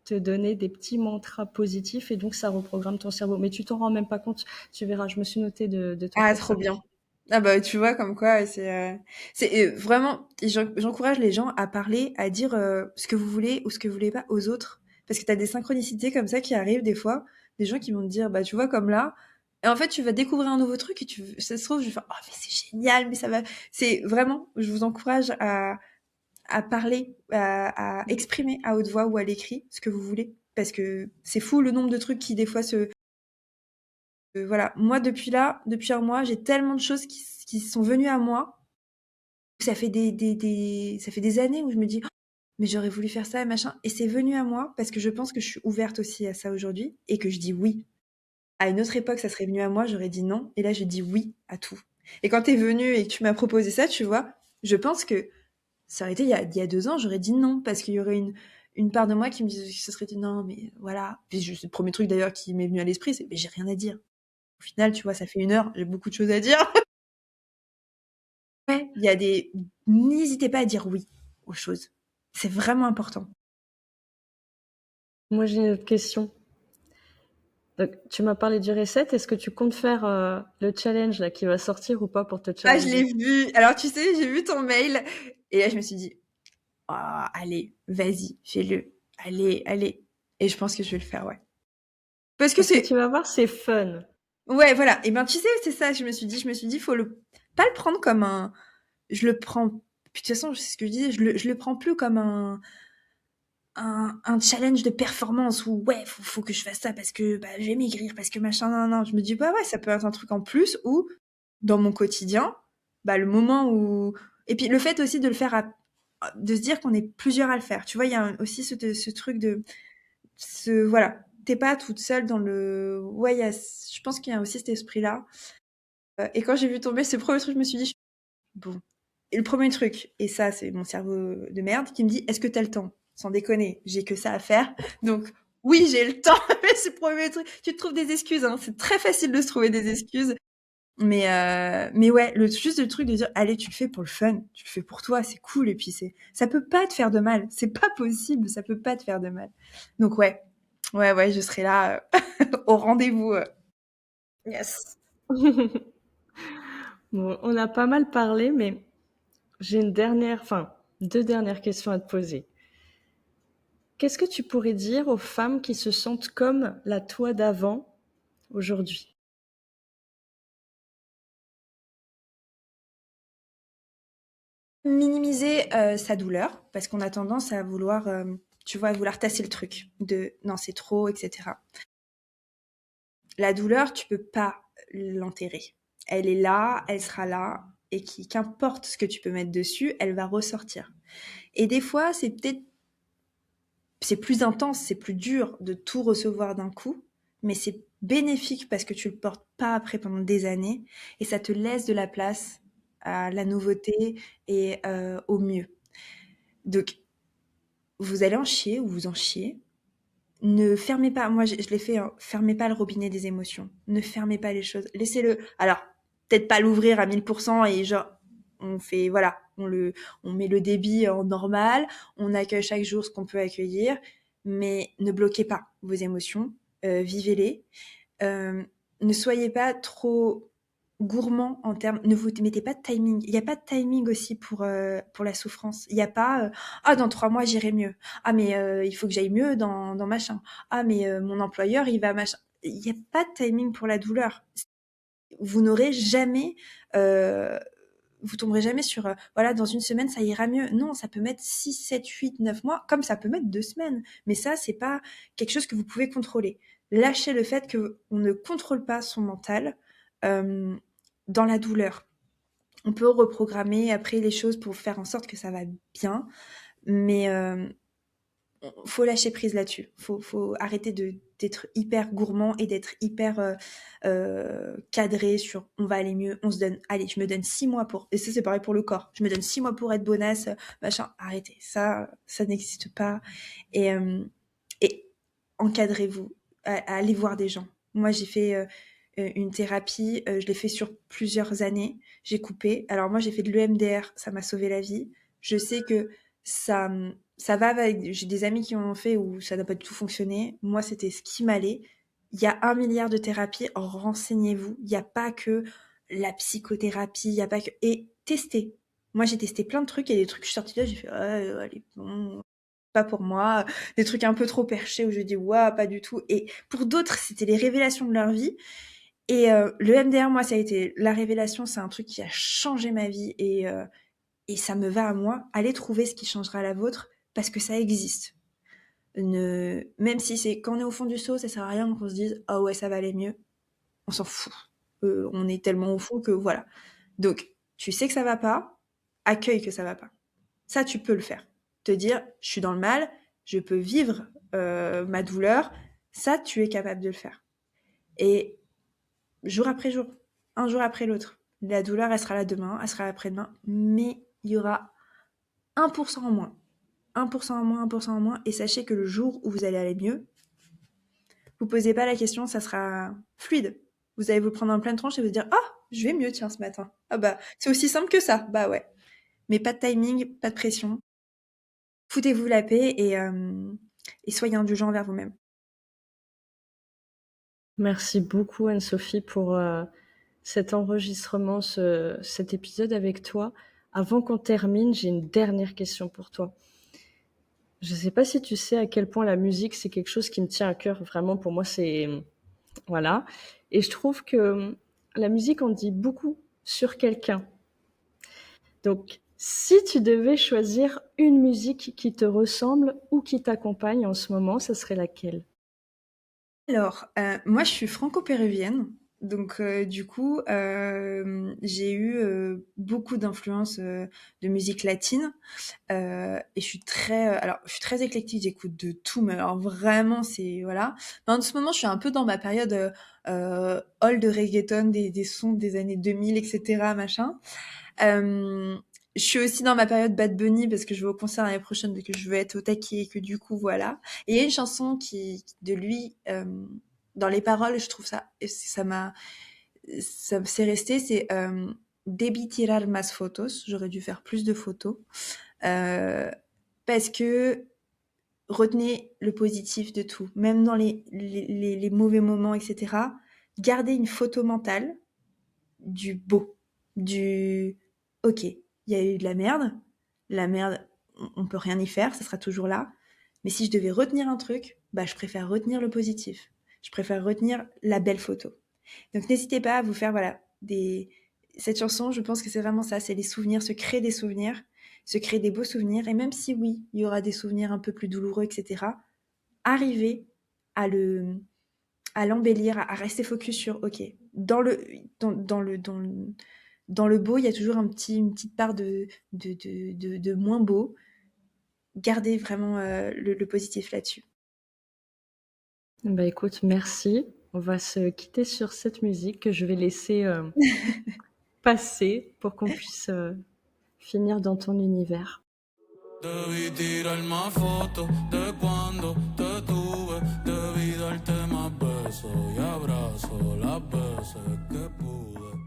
Speaker 1: te donner des petits mantras positifs, et donc ça reprogramme ton cerveau. Mais tu t'en rends même pas compte. Tu verras, je me suis notée de
Speaker 2: Ah,
Speaker 1: t'offrir
Speaker 2: trop
Speaker 1: ça.
Speaker 2: bien. Ah bah tu vois comme quoi c'est vraiment j'encourage les gens à parler, à dire ce que vous voulez ou ce que vous voulez pas aux autres parce que tu as des synchronicités comme ça qui arrivent des fois, des gens qui vont te dire bah tu vois comme là et en fait tu vas découvrir un nouveau truc et ça se trouve je vais faire oh mais c'est génial mais ça va c'est vraiment je vous encourage à parler à exprimer à haute voix ou à l'écrit ce que vous voulez parce que c'est fou le nombre de trucs qui des fois se voilà, moi depuis un mois, j'ai tellement de choses qui sont venues à moi. Ça fait ça fait des années où je me dis, oh, mais j'aurais voulu faire ça, machin. Et c'est venu à moi parce que je pense que je suis ouverte aussi à ça aujourd'hui et que je dis oui. À une autre époque, ça serait venu à moi, j'aurais dit non. Et là, je dis oui à tout. Et quand t'es venu et que tu m'as proposé ça, tu vois, je pense que ça aurait été il y a 2 ans, j'aurais dit non parce qu'il y aurait une part de moi qui me disait, ce serait dit non, mais voilà. Puis c'est le premier truc d'ailleurs qui m'est venu à l'esprit, c'est, mais j'ai rien à dire. Au final, tu vois, ça fait 1 heure, j'ai beaucoup de choses à dire. Ouais, il y a des n'hésitez pas à dire oui aux choses. C'est vraiment important.
Speaker 1: Moi, j'ai une autre question. Donc, tu m'as parlé du reset. Est-ce que tu comptes faire le challenge là qui va sortir ou pas pour te
Speaker 2: Ah, je l'ai
Speaker 1: challenger?
Speaker 2: vu. Alors, tu sais, j'ai vu ton mail et là, je me suis dit, ah, allez, vas-y, fais-le. Allez, allez. Et je pense que je vais le faire, ouais. Parce que
Speaker 1: Parce que
Speaker 2: c'est,
Speaker 1: tu vas voir, c'est fun.
Speaker 2: ouais, voilà. Et ben, tu sais, c'est ça. Je me suis dit, faut pas le prendre comme un, je le prends, puis de toute façon, c'est ce que je disais, je le prends plus comme un challenge de performance où, ouais, faut que je fasse ça parce que, bah, je vais maigrir, parce que machin, non, non. Je me dis, bah ouais, ça peut être un truc en plus ou, dans mon quotidien, bah, le moment où, et puis le fait aussi de le faire de se dire qu'on est plusieurs à le faire. Tu vois, il y a aussi ce truc de, voilà, t'es pas toute seule dans le, ouais, je pense qu'il y a aussi cet esprit-là. Et quand j'ai vu tomber ce premier truc, je me suis dit, bon. Et le premier truc, et ça, c'est mon cerveau de merde qui me dit, est-ce que t'as le temps? Sans déconner, j'ai que ça à faire. Donc, oui, j'ai le temps. Mais c'est le premier truc. Tu te trouves des excuses, hein. C'est très facile de se trouver des excuses. Mais ouais, juste le truc de dire, allez, tu le fais pour le fun. Tu le fais pour toi, c'est cool. Et puis ça peut pas te faire de mal. C'est pas possible. Ça peut pas te faire de mal. Donc ouais. Ouais, ouais, je serai là, au rendez-vous.
Speaker 1: Yes. Bon, on a pas mal parlé, mais j'ai deux dernières questions à te poser. Qu'est-ce que tu pourrais dire aux femmes qui se sentent comme la toi d'avant aujourd'hui?
Speaker 2: Minimiser sa douleur, parce qu'on a tendance à vouloir, tu vois, à vouloir tasser le truc de non, c'est trop, etc. La douleur, tu peux pas l'enterrer. Elle est là, elle sera là, et qu'importe ce que tu peux mettre dessus, elle va ressortir. Et des fois, c'est plus intense, c'est plus dur de tout recevoir d'un coup, mais c'est bénéfique parce que tu le portes pas après pendant des années, et ça te laisse de la place à la nouveauté et au mieux. Donc, vous allez en chier ou vous en chiez. Ne fermez pas, moi je l'ai fait, hein, fermez pas le robinet des émotions. Ne fermez pas les choses. Laissez-le. Alors, peut-être pas l'ouvrir à 1000% et genre, on fait, voilà, on met le débit en normal, on accueille chaque jour ce qu'on peut accueillir, mais ne bloquez pas vos émotions, vivez-les. Euh, ne soyez pas trop gourmand en termes. Ne vous mettez pas de timing. Il n'y a pas de timing aussi pour la souffrance. Il n'y a pas ah, dans 3 mois, j'irai mieux. Ah, mais il faut que j'aille mieux dans machin. Ah, mais mon employeur, il va machin. Il n'y a pas de timing pour la douleur. Vous n'aurez jamais. Vous tomberez jamais sur voilà, dans une semaine, ça ira mieux. Non, ça peut mettre 6 7 8 9 mois, comme ça peut mettre 2 semaines. Mais ça, c'est pas quelque chose que vous pouvez contrôler. Lâchez le fait qu'on ne contrôle pas son mental euh, dans la douleur. On peut reprogrammer après les choses pour faire en sorte que ça va bien, mais faut lâcher prise là-dessus. Faut arrêter d'être hyper gourmand et d'être hyper cadré sur on va aller mieux, on se donne, allez, je me donne 6 mois pour, et ça c'est pareil pour le corps, je me donne 6 mois pour être bonasse, machin, arrêtez, ça n'existe pas. Et encadrez-vous, allez voir des gens. Moi j'ai fait une thérapie, je l'ai fait sur plusieurs années, j'ai coupé. Alors moi j'ai fait de l'EMDR, ça m'a sauvé la vie. Je sais que ça, ça va avec. J'ai des amis qui en ont fait où ça n'a pas du tout fonctionné. Moi, c'était ce qui m'allait. Il y a 1 milliard de thérapies. Renseignez-vous. Il n'y a pas que la psychothérapie. Il n'y a pas que. Et testez. Moi, j'ai testé plein de trucs et des trucs, je suis sortie de là, j'ai fait, allez, bon, pas pour moi. Des trucs un peu trop perchés où je dis, waouh, pas du tout. Et pour d'autres, c'était les révélations de leur vie. Et le MDR, moi, ça a été la révélation. C'est un truc qui a changé ma vie. Et ça me va à moi. Allez trouver ce qui changera la vôtre parce que ça existe. Même si c'est quand on est au fond du seau, ça sert à rien qu'on se dise ah ouais ça va aller mieux. On s'en fout. On est tellement au fond que voilà. Donc tu sais que ça va pas, accueille que ça va pas. Ça tu peux le faire. Te dire je suis dans le mal, je peux vivre ma douleur. Ça tu es capable de le faire. Et jour après jour, un jour après l'autre, la douleur elle sera là demain, elle sera là après-demain, mais il y aura 1% en moins. 1% en moins, 1% en moins, et sachez que le jour où vous allez aller mieux, vous posez pas la question, ça sera fluide. Vous allez vous prendre en pleine tronche et vous dire ah, je vais mieux tiens ce matin. Ah bah c'est aussi simple que ça. Bah ouais. Mais pas de timing, pas de pression. Foutez-vous la paix et soyez indulgents envers vous-même.
Speaker 1: Merci beaucoup Anne-Sophie pour cet enregistrement, cet épisode avec toi. Avant qu'on termine, j'ai une dernière question pour toi. Je ne sais pas si tu sais à quel point la musique, c'est quelque chose qui me tient à cœur. Vraiment, pour moi, c'est... Voilà. Et je trouve que la musique en dit beaucoup sur quelqu'un. Donc, si tu devais choisir une musique qui te ressemble ou qui t'accompagne en ce moment, ça serait laquelle?
Speaker 2: Alors, moi, je suis franco-péruvienne, donc du coup, j'ai eu beaucoup d'influences de musique latine. Et je suis très éclectique, j'écoute de tout, mais alors vraiment, c'est voilà. Mais en ce moment, je suis un peu dans ma période old reggaeton, des sons des années 2000, etc., machin. Euh, je suis aussi dans ma période Bad Bunny parce que je vais au concert l'année prochaine, donc je veux être au taquet et que du coup, voilà. Et il y a une chanson de lui, dans les paroles, je trouve ça, et ça s'est resté, c'est Debí tirar más fotos, j'aurais dû faire plus de photos. Euh, Parce que retenez le positif de tout, même dans les mauvais moments, etc. Gardez une photo mentale du beau, du ok, il y a eu de la merde, on peut rien y faire, ça sera toujours là. Mais si je devais retenir un truc, bah je préfère retenir le positif. Je préfère retenir la belle photo. Donc n'hésitez pas à vous faire voilà des cette chanson, je pense que c'est vraiment ça, c'est les souvenirs, se souvenirs, se créer des beaux souvenirs et même si oui, il y aura des souvenirs un peu plus douloureux, etc. Arriver à le à l'embellir, à rester focus sur ok, dans le beau, il y a toujours une petite part de moins beau. Gardez vraiment le positif là-dessus.
Speaker 1: Bah écoute, merci. On va se quitter sur cette musique que je vais laisser passer pour qu'on puisse finir dans ton univers.
Speaker 3: Debí tirar más fotos de cuando te tuve. Debí darte más besos y abrazos las veces que pude.